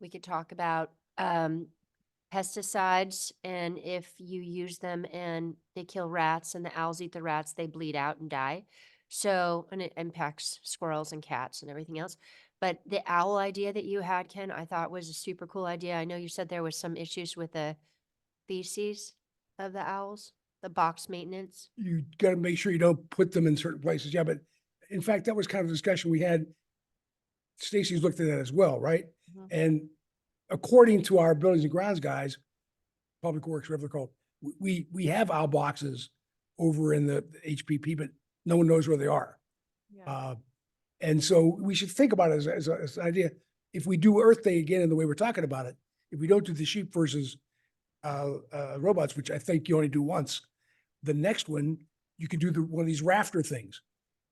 We could talk about pesticides and if you use them and they kill rats and the owls eat the rats, they bleed out and die. So, and it impacts squirrels and cats and everything else. But the owl idea that you had, Ken, I thought was a super cool idea. I know you said there was some issues with the feces of the owls, the box maintenance. You gotta make sure you don't put them in certain places. Yeah, but in fact, that was kind of a discussion we had. Stacy's looked at that as well, right? Mhm. And according to our buildings and grounds guys, Public Works, whatever they're called, we have owl boxes over in the HPP, but no one knows where they are. Yeah. And so we should think about it as an idea. If we do Earth Day again in the way we're talking about it, if we don't do the sheep versus robots, which I think you only do once, the next one, you could do one of these rafter things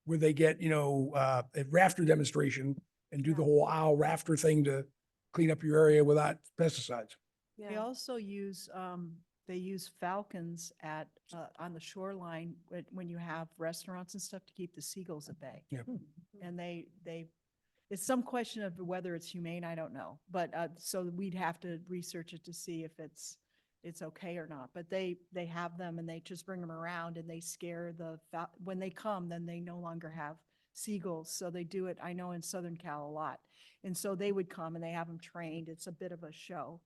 where they get, a rafter demonstration and do the Yeah. whole owl rafter thing to clean up your area without pesticides. They also use, they use falcons at, on the shoreline when you have restaurants and stuff to keep the seagulls at bay. Yeah. And it's some question of whether it's humane, I don't know. But, so we'd have to research it to see if it's okay or not. But they have them and they just bring them around and they scare when they come, then they no longer have seagulls. So they do it, I know in Southern Cal a lot. And so they would come and they have them trained. It's a bit of a show.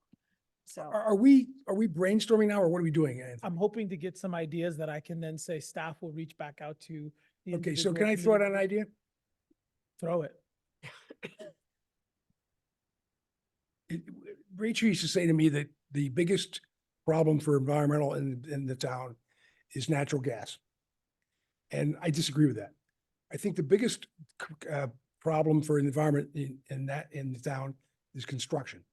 So. Are we brainstorming now or what are we doing? Anthony? I'm hoping to get some ideas that I can then say staff will reach back out to. the Okay, so individual can I throw out an committee. idea? Throw it. Rachel used to say to me that the biggest problem for environmental in the town is natural gas. And I disagree with that. I think the biggest problem for the environment in the town is construction.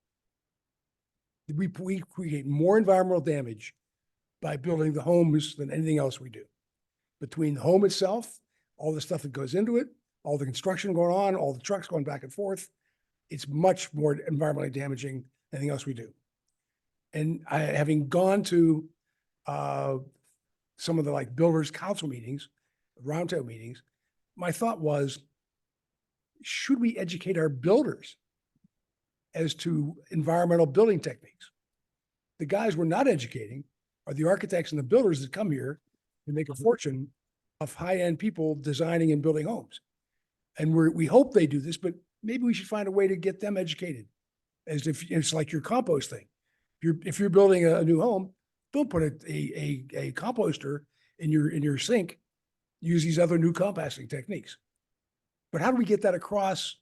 We create more environmental damage by building the homes than anything else we do. Between the home itself, all the stuff that goes into it, all the construction going on, all the trucks going back and forth, it's much more environmentally damaging than anything else we do. And having gone to some of the like builders council meetings, roundtable meetings, my thought was, should we educate our builders as to environmental building techniques? The guys we're not educating are the architects and the builders that come here and make a fortune of high-end people designing and building homes. And we hope they do this, but maybe we should find a way to get them educated. As if it's like your compost thing. If you're building a new home, don't put a composter in your sink. Use these other new composting techniques. But how do we get that across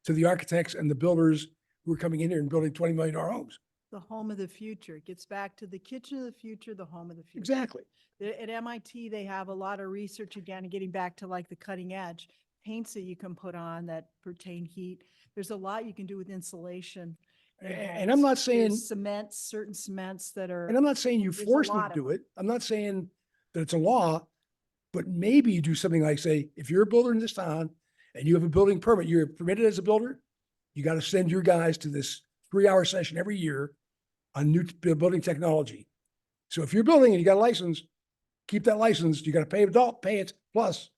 to the architects and the builders who are coming in here and building $20 million homes? The home of the future. It gets back to the kitchen of the future, the home of the future. Exactly. At MIT, they have a lot of research again, and getting back to like the cutting edge paints that you can put on that pertain heat. There's a lot you can do with insulation. in And I'm homes. not saying, There's cements, certain cements that are. and I'm not saying you There's a force them lot to of do it. I'm not saying that it's a law, but maybe you do something like say, if you're a builder in this town and you have a building permit, you're permitted as a builder, you got to send your guys to this 3-hour session every year on new building technology. So if you're building and you got a license, keep that license. You got to pay it. Plus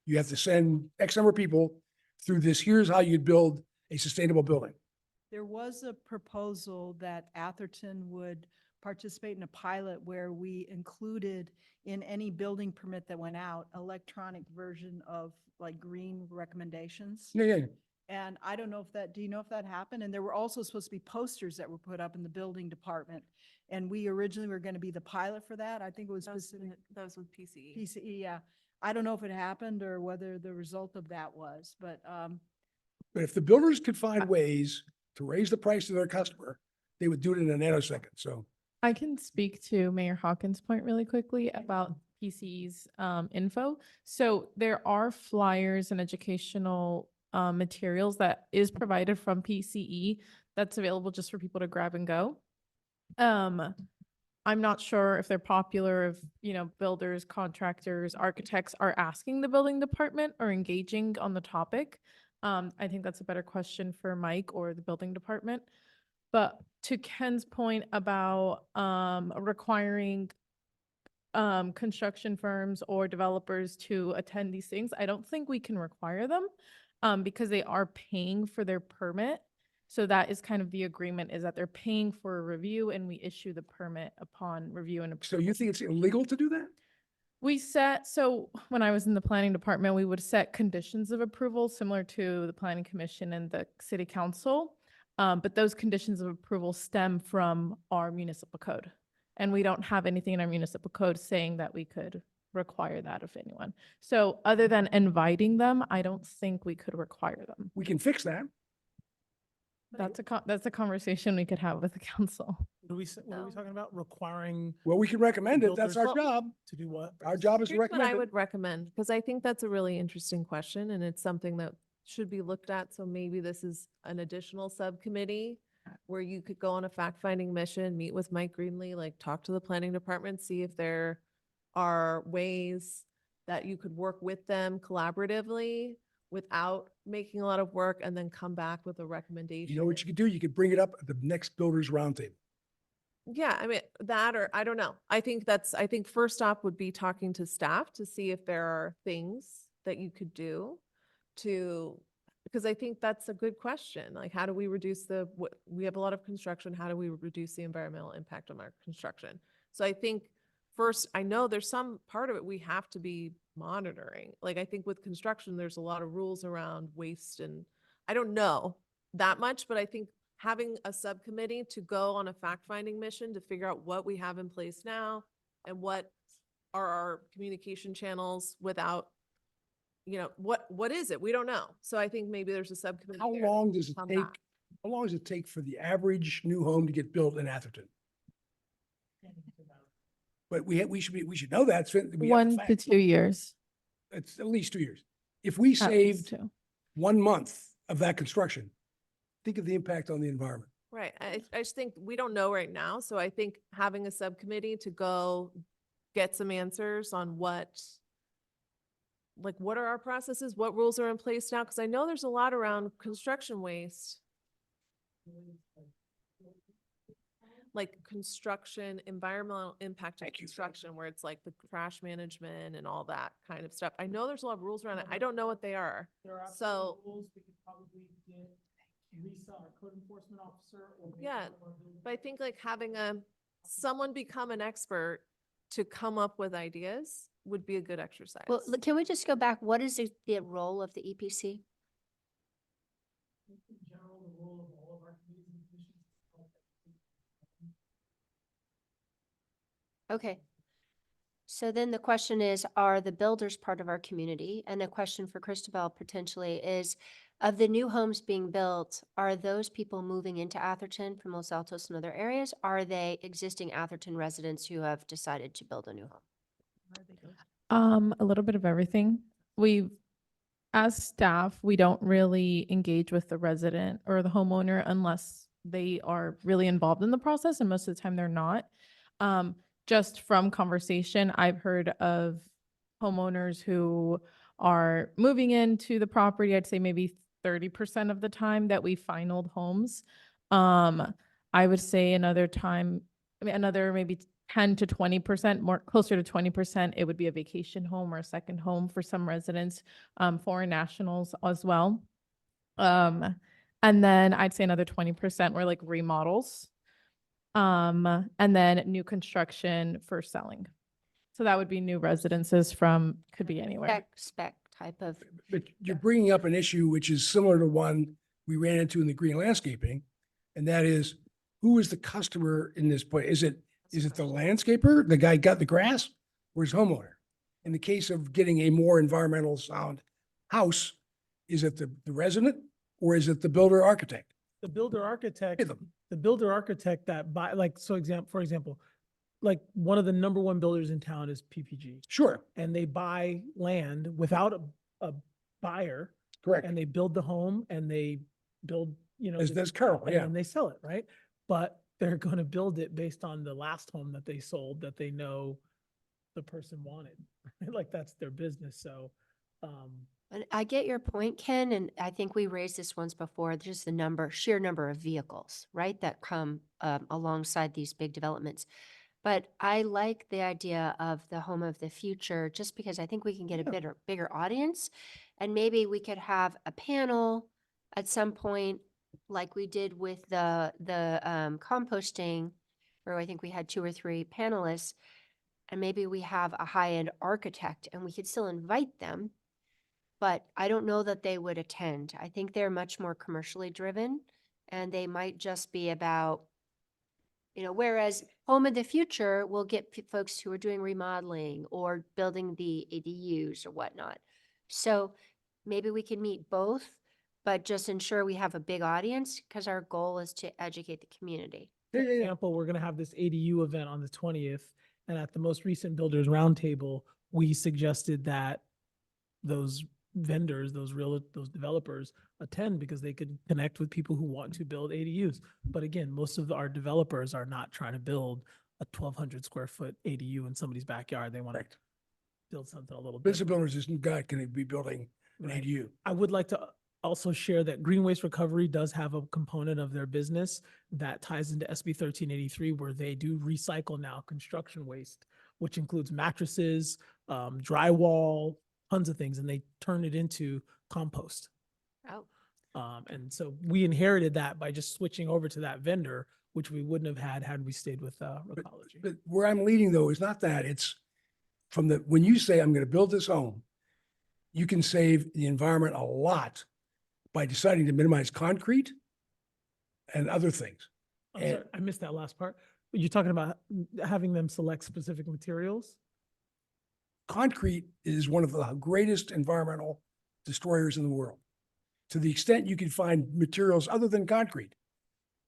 you have to send X number of people through this. Here's how you'd build a sustainable building. There was a proposal that Atherton would participate in a pilot where we included in any building permit that went out, electronic version of like green recommendations. Yeah. And I don't know if that, do you know if that happened? And there were also supposed to be posters that were put up in the building department. And we originally were going to be the pilot for that. I think it was specific. That was with PCE. PCE, yeah. I don't know if it happened or whether the result of that was, but, But if the builders could find ways to raise the price to their customer, they would do it in a nanosecond. So I can speak to Mayor Hawkins' point really quickly about PCE's info. So there are flyers and educational materials that is provided from PCE that's available just for people to grab and go. I'm not sure if they're popular, if, builders, contractors, architects are asking the building department or engaging on the topic. I think that's a better question for Mike or the building department. But to Ken's point about requiring construction firms or developers to attend these things, I don't think we can require them because they are paying for their permit. So that is kind of the agreement, is that they're paying for a review and we issue the permit upon review and approval. so you think it's illegal to do that? So when I was in the planning department, we would set conditions of approval similar to the planning commission and the city council. But those conditions of approval stem from our municipal code. And we don't have anything in our municipal code saying that we could require that of anyone. So other than inviting them, I don't think we could require them. We can fix that. That's a conversation we could have with the council. What are we No. talking about? Requiring Well, we can recommend it. That's our Builders- job. to do what? Our job is to Here's what I recommend it. would recommend, because I think that's a really interesting question and it's something that should be looked at. So maybe this is an additional subcommittee where you could go on a fact-finding mission, meet with Mike Greenlee, like talk to the planning department, see if there are ways that you could work with them collaboratively without making a lot of work, and then come back with a recommendation. You know what you could do? You could bring it up at the next builders roundtable. Yeah, I mean, that, or I don't know. I think first stop would be talking to staff to see if there are things that you could do to, because I think that's a good question. Like, how do we reduce we have a lot of construction. How do we reduce the environmental impact on our construction? So I think first, I know there's some part of it we have to be monitoring. Like, I think with construction, there's a lot of rules around waste, and I don't know that much, but I think having a subcommittee to go on a fact-finding mission to figure out what we have in place now and what are our communication channels without, what is it? We don't know. So I think maybe there's a subcommittee. How there that long can does it come take, back. how long does it take for the average new home to get built in Atherton? But we should know that. So we have the 1 to facts. 2 years. It's at least 2 years. If we at least saved 2. 1 month of that construction, think of the impact on the environment. Right. I just think we don't know right now. So I think having a subcommittee to go get some answers on what are our processes? What rules are in place now? Because I know there's a lot around construction waste. Like construction, environmental impact of Thank you. construction, where it's like the trash management and all that kind of stuff. I know there's a lot of rules around it. I don't know what they are. There are So- rules, we could probably get Lisa, our code enforcement officer. or maybe Yeah, one of our building But I think like having someone become an expert to come up with ideas would be a good exercise. Well, can we just go back? What is the role of the E EPC? In general, the role of all of our committees and commissions. Okay. So then the question is, are the builders part of our community? And a question for Christabel potentially is, of the new homes being built, are those people moving into Atherton from Los Altos and other areas? Are they existing Atherton residents who have decided to build a new home? A little bit of everything. As staff, we don't really engage with the resident or the homeowner unless they are really involved in the process, and most of the time they're not. Just from conversation, I've heard of homeowners who are moving into the property, I'd say maybe 30% of the time that we finalized homes. I would say another maybe 10 to 20%, more closer to 20%, it would be a vacation home or a second home for some residents, foreign nationals as well. And then I'd say another 20% were like remodels. And then new construction for selling. So that would be new residences could be anywhere. Spec type of, But you're bringing up an issue which is similar to one we ran into in the green landscaping. And that is, who is the customer in this point? Is it the landscaper, the guy got the grass, or his homeowner? In the case of getting a more environmental sound house, is it the resident or is it the builder architect? The builder architect, Either. the builder architect that for example, like one of the number one builders in town is PPG. Sure, And they buy land without a buyer, correct. and they build the home and they build, That's Carol, and yeah. then they sell it, right? But they're going to build it based on the last home that they sold that they know the person wanted. Like that's their business. So, and I get your point, Ken, and I think we raised this once before, just the sheer number of vehicles, right, that come alongside these big developments. But I like the idea of the home of the future, just because I think we can get a Yeah. bigger audience. And maybe we could have a panel at some point, like we did with the composting, where I think we had 2 or 3 panelists. And maybe we have a high-end architect and we could still invite them. But I don't know that they would attend. I think they're much more commercially driven, and they might just be about, whereas Home of the Future will get folks who are doing remodeling or building the ADUs or whatnot. So maybe we can meet both, but just ensure we have a big audience, because our goal is to educate the community. for example, we're going to have this ADU event on the 20th. And at the most recent Builders Roundtable, we suggested that those vendors, those developers attend because they could connect with people who want to build ADUs. But again, most of our developers are not trying to build a 1,200 square foot ADU in somebody's backyard. They want to Correct. build something a little Business different. builders isn't God going to be building an Right. ADU. I would like to also share that Green Waste Recovery does have a component of their business that ties into SB 1383, where they do recycle now construction waste, which includes mattresses, drywall, tons of things, and they turn it into compost. Oh, And so we inherited that by just switching over to that vendor, which we wouldn't have had we stayed with Recology. But where I'm leading though is not that, it's from the, when you say I'm gonna build this home, you can save the environment a lot by deciding to minimize concrete and other things. I'm sorry, I missed that last part. You're talking about having them select specific materials? Concrete is one of the greatest environmental destroyers in the world. To the extent you can find materials other than concrete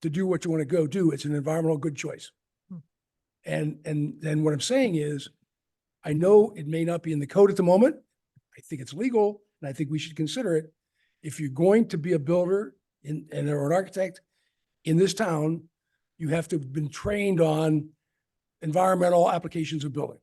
to do what you want to go do, it's an environmental good choice. Hmm. And then what I'm saying is, I know it may not be in the code at the moment. I think it's legal and I think we should consider it. If you're going to be a builder and or an architect in this town, you have to have been trained on environmental applications of building.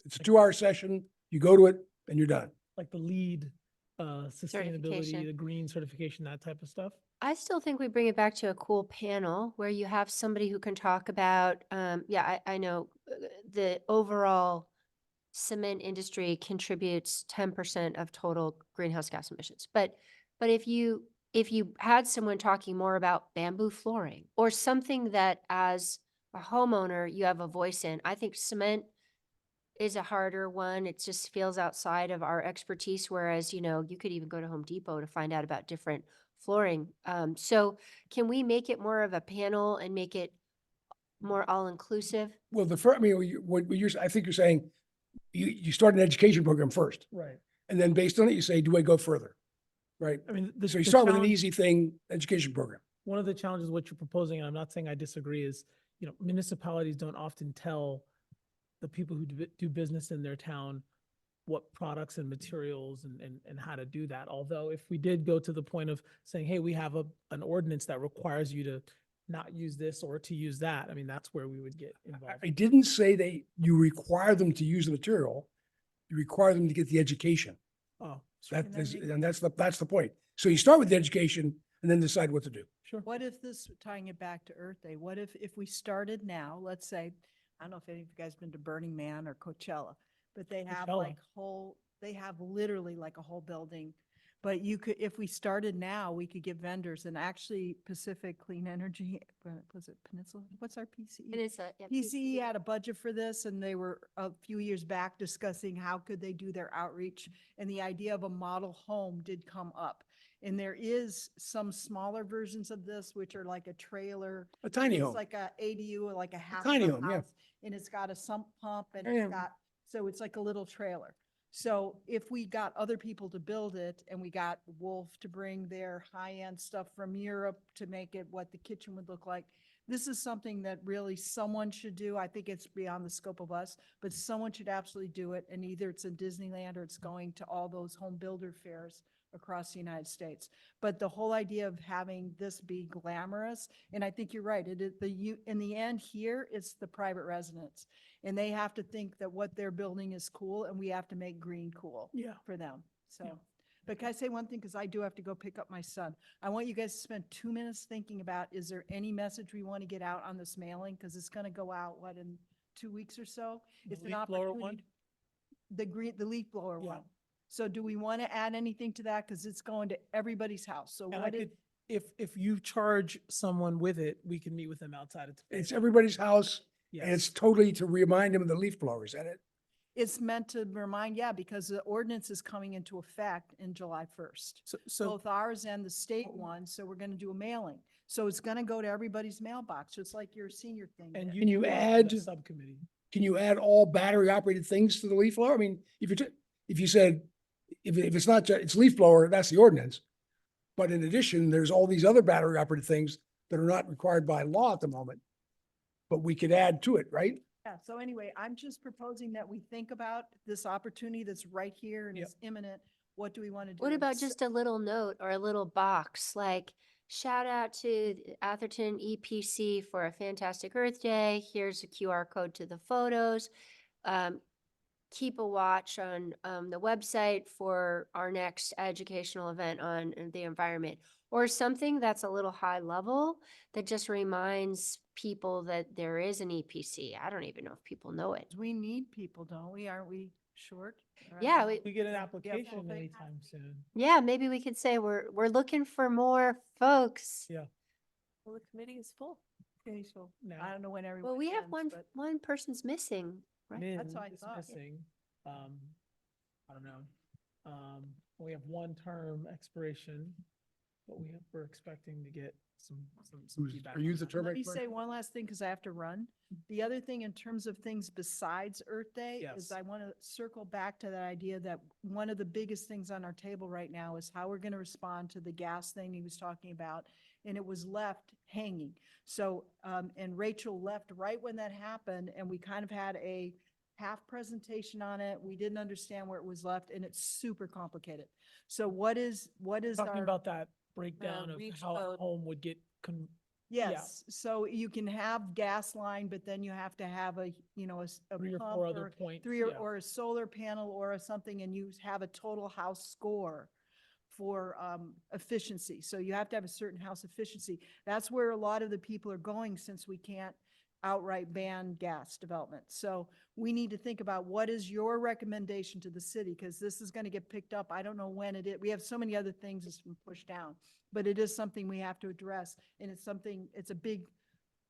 It's a 2-hour session. You go to it and you're done. Like the LEED, sustainability, Certification. the green certification, that type of stuff? I still think we bring it back to a cool panel where you have somebody who can talk about, I know the overall cement industry contributes 10% of total greenhouse gas emissions. But if you had someone talking more about bamboo flooring or something that as a homeowner you have a voice in, I think cement is a harder one. It just feels outside of our expertise, whereas, you know, you could even go to Home Depot to find out about different flooring. So can we make it more of a panel and make it more all-inclusive? Well, the first, I mean, what you're, I think you're saying, you start an education program first, Right. and then based on it, you say, do I go further? Right? I mean, So you start with an easy thing, education program. One of the challenges what you're proposing, and I'm not saying I disagree, is, you know, municipalities don't often tell the people who do business in their town what products and materials and how to do that. Although if we did go to the point of saying, hey, we have an ordinance that requires you to not use this or to use that, I mean, that's where we would get involved. I didn't say you require them to use the material. You require them to get the education. Oh, That and then is, you- and that's the point. So you start with the education and then decide what to do. Sure. What if this, tying it back to Earth Day, what if we started now, let's say, I don't know if any of you guys been to Burning Man or Coachella, but they have Coachella. like they have literally like a whole building. But you could, if we started now, we could get vendors, and actually Pacific Clean Energy, was it Peninsula? What's our PCE? And it's a PCE had a budget for this, and they were a few years back discussing how could they do their outreach, and the idea of a model home did come up. And there is some smaller versions of this, which are like a trailer. A tiny It's home. like a ADU, or like a half tiny of a home, yeah. house, and it's got a sump pump and Yeah. it's got, so it's like a little trailer. So if we got other people to build it and we got Wolf to bring their high-end stuff from Europe to make it what the kitchen would look like, this is something that really someone should do. I think it's beyond the scope of us, but someone should absolutely do it. And either it's in Disneyland or it's going to all those home builder fairs across the United States. But the whole idea of having this be glamorous, and I think you're right, it is in the end here, it's the private residents. And they have to think that what they're building is cool, and we have to make green cool Yeah. for them. Yeah. So, but can I say one thing? Because I do have to go pick up my son. I want you guys to spend 2 minutes thinking about, is there any message we want to get out on this mailing? Because it's going to go out, what, in 2 weeks or so? The It's an leaf blower one? opportunity. The leaf blower Yeah. one. So do we want to add anything to that? Because it's going to everybody's house. So And I what is, could, if you charge someone with it, we can meet with them outside of. It's everybody's house and it's Yes. totally to remind them of the leaf blowers, is that it? it's meant to remind, yeah, because the ordinance is coming into effect in July 1st. So, Both ours and the state one, so we're gonna do a mailing. So it's gonna go to everybody's mailbox, just like your senior thing. and did. you. Can you do that add- to the Subcommittee. Can you add all battery operated things to the leaf blower? I mean, if you said, if it's not, it's leaf blower, that's the ordinance. But in addition, there's all these other battery operated things that are not required by law at the moment. But we could add to it, right? Yeah, so anyway, I'm just proposing that we think about this opportunity that's right here and Yep. is imminent. What do we want to do? What And about s- just a little note or a little box, like shout out to the Atherton EPC for a fantastic Earth Day. Here's a QR code to the photos. keep a watch on the website for our next educational event on the environment, or something that's a little high level that just reminds people that there is an EPC. I don't even know if people know it. We need people, don't we? Aren't we short? Or I Yeah, don't know. We get an Yeah, application full thing. anytime soon. Yeah, maybe we could say we're looking for more folks. Yeah. Well, the committee is full. Okay, so No. I don't know when everyone. Well, we have ends, but one person's missing, right? Min That's what I is thought. missing. I don't know. We have one term expiration, but we're expecting to get some Who's- feedback. are you on the that. term Let me expert? say one last thing because I have to run. The other thing in terms of things besides Earth Day is Yes. I want to circle back to that idea that one of the biggest things on our table right now is how we're going to respond to the gas thing he was talking about. And it was left hanging. So, and Rachel left right when that happened and we kind of had a half presentation on it. We didn't understand where it was left and it's super complicated. So what is Talking our? about that breakdown of reach how a code. home would get yeah. Yes, so you can have gas line, but then you have to have a, you know, a 3 or pump 4 other or points. three yeah. or a solar panel or a something, and you have a total house score for efficiency. So you have to have a certain house efficiency. That's where a lot of the people are going since we can't outright ban gas development. So we need to think about what is your recommendation to the city, because this is going to get picked up. I don't know when it is. We have so many other things that's been pushed down, but it is something we have to address. And it's something, it's a big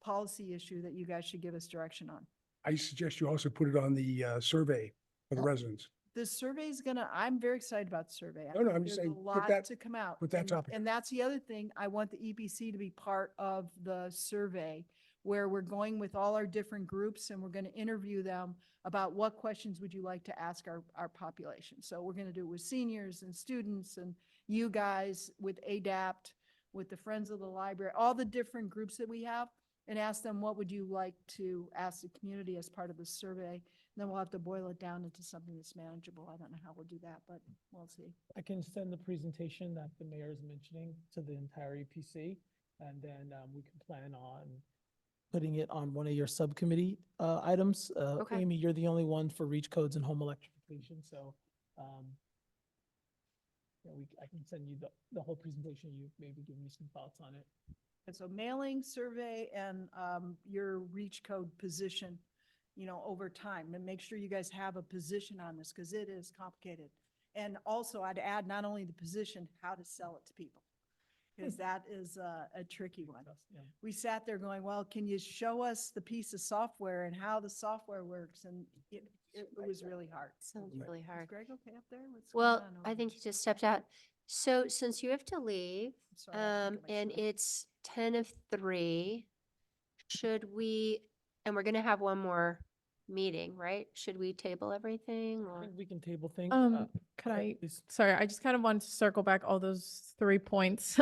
policy issue that you guys should give us direction on. I suggest you also put it on the survey for the residents. The survey's gonna, I'm very excited about the survey. I No, no, think I'm just there's a saying, put lot that- to come out. put that And- topic And that's the other thing. I want the EPC to be part of the survey where we're going with all our different groups and we're gonna interview them about what questions would you like to ask our population. So we're gonna do it with seniors and students and you guys with ADAPT, with the Friends of the Library, all the different groups that we have, and ask them, what would you like to ask the community as part of the survey? Then we'll have to boil it down into something that's manageable. I don't know how we'll do that, but we'll see. I can send the presentation that the mayor is mentioning to the entire EPC, and then we can plan on putting it on one of your subcommittee items. Okay. Amy, you're the only one for reach codes and home electrification, so yeah, I can send you the whole presentation. You maybe give me some thoughts on it. And so mailing, survey, and your reach code position, you know, over time, and make sure you guys have a position on this, because it is complicated. And also, I'd add not only the position, how to sell it to people, because that is a tricky one. Yeah. We sat there going, well, can you show us the piece of software and how the software works? And it was really hard. Sounds Right. really Is hard. Greg okay up there? What's going Well, on over I there? think he just stepped out. So since you have to leave, I'm sorry, I think of and myself. it's 10:03, should we, and we're gonna have one more meeting, right? Should we table everything I or? think we can table things. Could okay, I, please. sorry, I just kind of wanted to circle back all those 3 points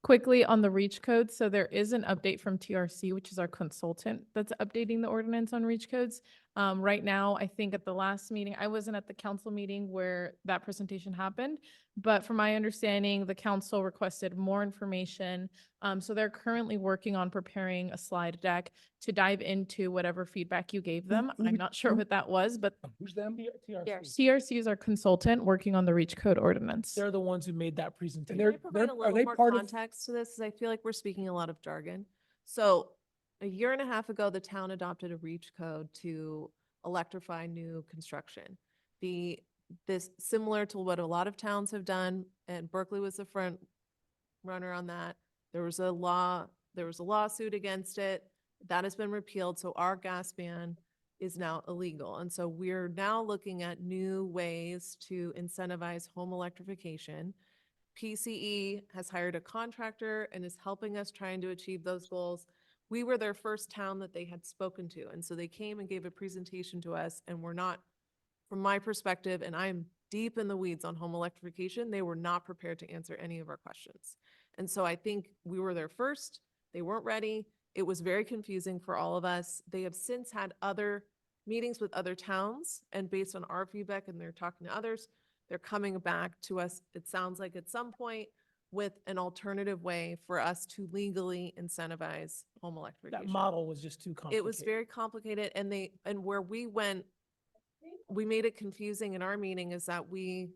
quickly on the reach code. So there is an update from TRC, which is our consultant that's updating the ordinance on reach codes. Right now, I think at the last meeting, I wasn't at the council meeting where that presentation happened, but from my understanding, the council requested more information. So they're currently working on preparing a slide deck to dive into whatever feedback you gave them. I'm not sure what that was, but Who's them? TRC. CRC is our consultant working on the reach code ordinance. They're the ones who made that presentation. they're- Can I provide a are little they more part of- context to this? 'Cause I feel like we're speaking a lot of jargon. So a year and a half ago, the town adopted a reach code to electrify new construction. This similar to what a lot of towns have done, and Berkeley was the front runner on that. There was a lawsuit against it. That has been repealed, so our gas ban is now illegal. And so we're now looking at new ways to incentivize home electrification. PCE has hired a contractor and is helping us trying to achieve those goals. We were their first town that they had spoken to, and so they came and gave a presentation to us, and we're not, from my perspective, and I'm deep in the weeds on home electrification, they were not prepared to answer any of our questions. And so I think we were there first, they weren't ready, it was very confusing for all of us. They have since had other meetings with other towns, and based on our feedback, and they're talking to others, they're coming back to us, it sounds like at some point, with an alternative way for us to legally incentivize home electrification. That model was just too complicated. It was very complicated, and where we went we made it confusing in our meeting is that we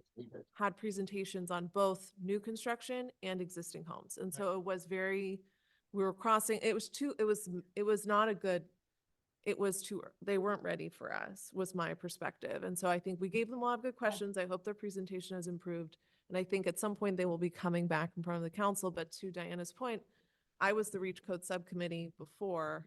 had presentations on both new construction and existing homes. And so it was very, we were crossing, it was not a good, they weren't ready for us, was my perspective. And so I think we gave them a lot of good questions. I hope their presentation has improved. And I think at some point they will be coming back in front of the council. But to Diana's point, I was the Reach Code Subcommittee before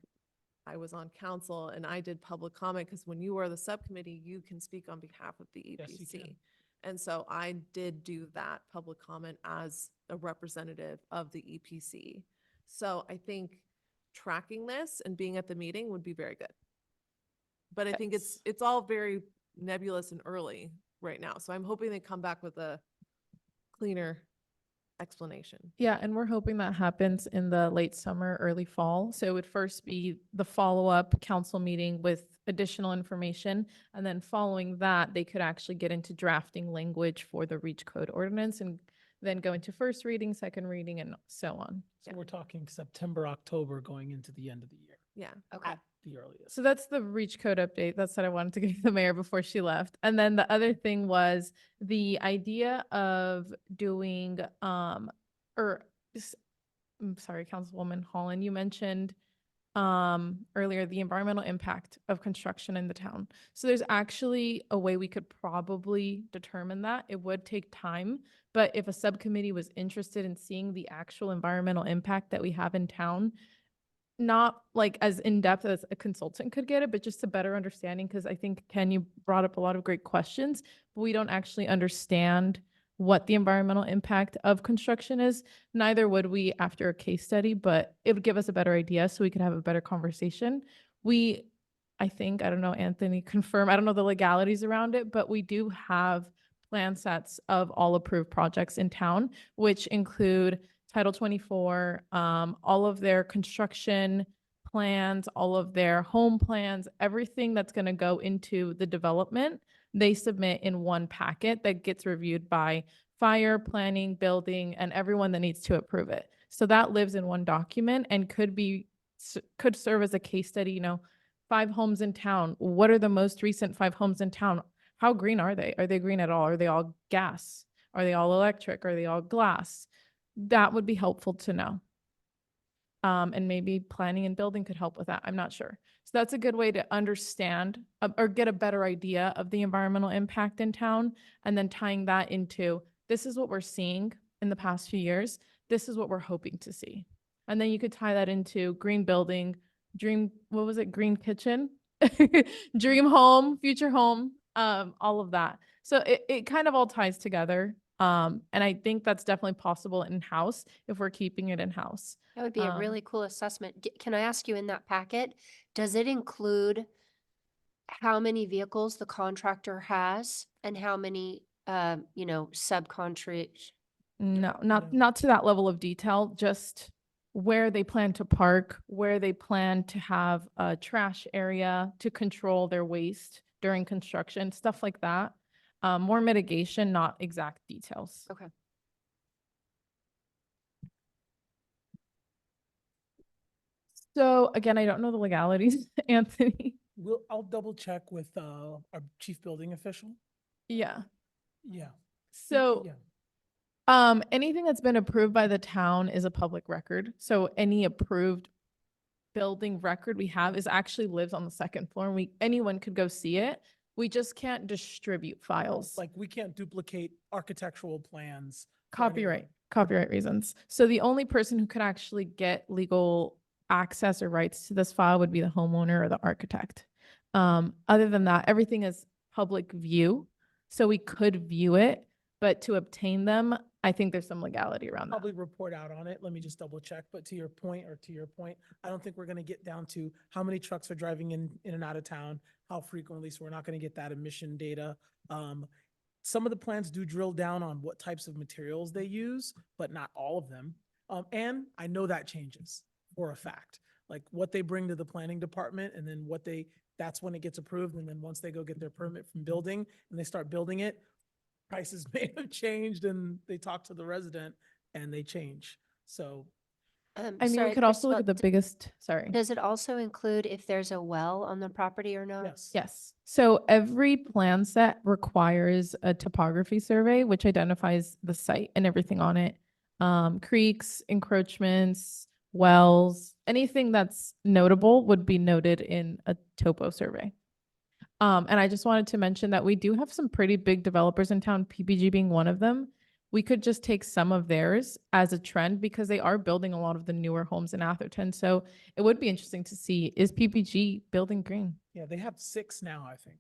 I was on council, and I did public comment because when you are the subcommittee, you can speak on behalf of the Yes, you EPC. can. And so I did do that public comment as a representative of the EPC. So I think tracking this and being at the meeting would be very good. But I think it's all very nebulous and early right now. So I'm hoping they come back with a cleaner explanation. Yeah, and we're hoping that happens in the late summer, early fall. So it would first be the follow-up council meeting with additional information. And then following that, they could actually get into drafting language for the Reach Code ordinance and then go into first reading, second reading, and so on. So we're talking September, October going into the end of the year, Yeah. Okay. at the earliest. So that's the Reach Code update. That's what I wanted to give the mayor before she left. And then the other thing was the idea of doing, I'm sorry, Councilwoman Holland, you mentioned earlier the environmental impact of construction in the town. So there's actually a way we could probably determine that. It would take time, but if a subcommittee was interested in seeing the actual environmental impact that we have in town, not like as in-depth as a consultant could get it, but just a better understanding, because I think, Ken, you brought up a lot of great questions, but we don't actually understand what the environmental impact of construction is. Neither would we after a case study, but it would give us a better idea so we could have a better conversation. I think, I don't know, Anthony, confirm, I don't know the legalities around it, but we do have plan sets of all approved projects in town, which include Title 24, all of their construction plans, all of their home plans, everything that's going to go into the development, they submit in one packet that gets reviewed by fire, planning, building, and everyone that needs to approve it. So that lives in one document and could serve as a case study, 5 homes in town. What are the most recent 5 homes in town? How green are they? Are they green at all? Are they all gas? Are they all electric? Are they all glass? That would be helpful to know. And maybe planning and building could help with that. I'm not sure. So that's a good way to understand or get a better idea of the environmental impact in town. And then tying that into, this is what we're seeing in the past few years. This is what we're hoping to see. And then you could tie that into green building, green kitchen, dream home, future home, all of that. So it kind of all ties together. And I think that's definitely possible in-house if we're keeping it in-house. That would be a really cool assessment. Can I ask you, in that packet, does it include how many vehicles the contractor has and how many, subcontract? No, not to that level of detail, just where they plan to park, where they plan to have a trash area to control their waste during construction, stuff like that. More mitigation, not exact details. Okay. So again, I don't know the legalities, Anthony. I'll double check with our chief building official. Yeah. Yeah. So, Yeah. anything that's been approved by the town is a public record. So any approved building record we have actually lives on the second floor, and anyone could go see it. We just can't distribute files. Like we can't duplicate architectural plans. for anyone. Copyright reasons. So the only person who could actually get legal access or rights to this file would be the homeowner or the architect. Other than that, everything is public view. So we could view it, but to obtain them, I think there's some legality around that. Probably report out on it. Let me just double check. But to your point, I don't think we're going to get down to how many trucks are driving in and out of town, how frequently. So we're not going to get that emission data. Some of the plans do drill down on what types of materials they use, but not all of them. And I know that changes for a fact, like what they bring to the planning department and then that's when it gets approved. And then once they go get their permit from building and they start building it, prices may have changed and they talk to the resident and they change. So I mean, Sorry, we could also look Christabel, at the biggest, sorry. Does it also include if there's a well on the property or not? Yes. Yes. So every plan set requires a topography survey, which identifies the site and everything on it. Creeks, encroachments, wells, anything that's notable would be noted in a topo survey. And I just wanted to mention that we do have some pretty big developers in town, PPG being one of them. We could just take some of theirs as a trend because they are building a lot of the newer homes in Atherton. So it would be interesting to see, is PPG building green? Yeah, they have 6 now, I think.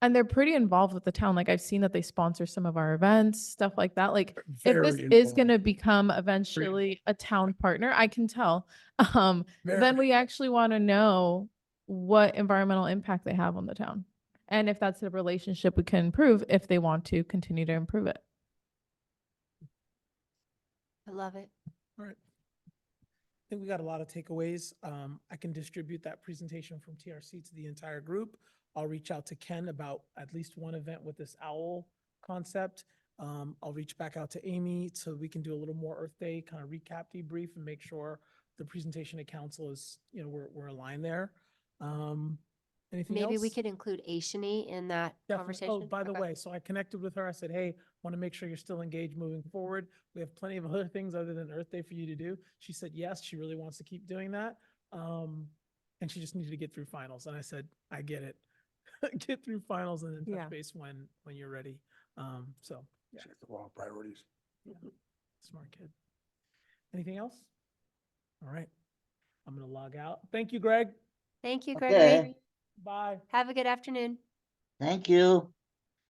And they're pretty involved with the town. Like I've seen that they sponsor some of our events, stuff like that. Like if this Very is involved. going to become eventually a town partner, I can tell. Then Very. we actually want to know what environmental impact they have on the town. And if that's a relationship we can improve if they want to continue to improve it. I love it. All right. I think we got a lot of takeaways. I can distribute that presentation from TRC to the entire group. I'll reach out to Ken about at least one event with this owl concept. I'll reach back out to Amy so we can do a little more Earth Day kind of recap debrief and make sure the presentation to council is, we're aligned there. Anything else? Maybe we could include Aishani in that Definitely. conversation. Oh, by the Okay. way, so I connected with her. I said, hey, want to make sure you're still engaged moving forward. We have plenty of other things other than Earth Day for you to do. She said, yes, she really wants to keep doing that. And she just needed to get through finals. And I said, I get it. Get through finals and then Yeah. touch base when you're ready. So, yeah, Check the wrong priorities. smart kid. Anything else? All right. I'm going to log out. Thank you, Greg. Thank you, Okay. Gregory. Bye. Have a good afternoon. Thank you.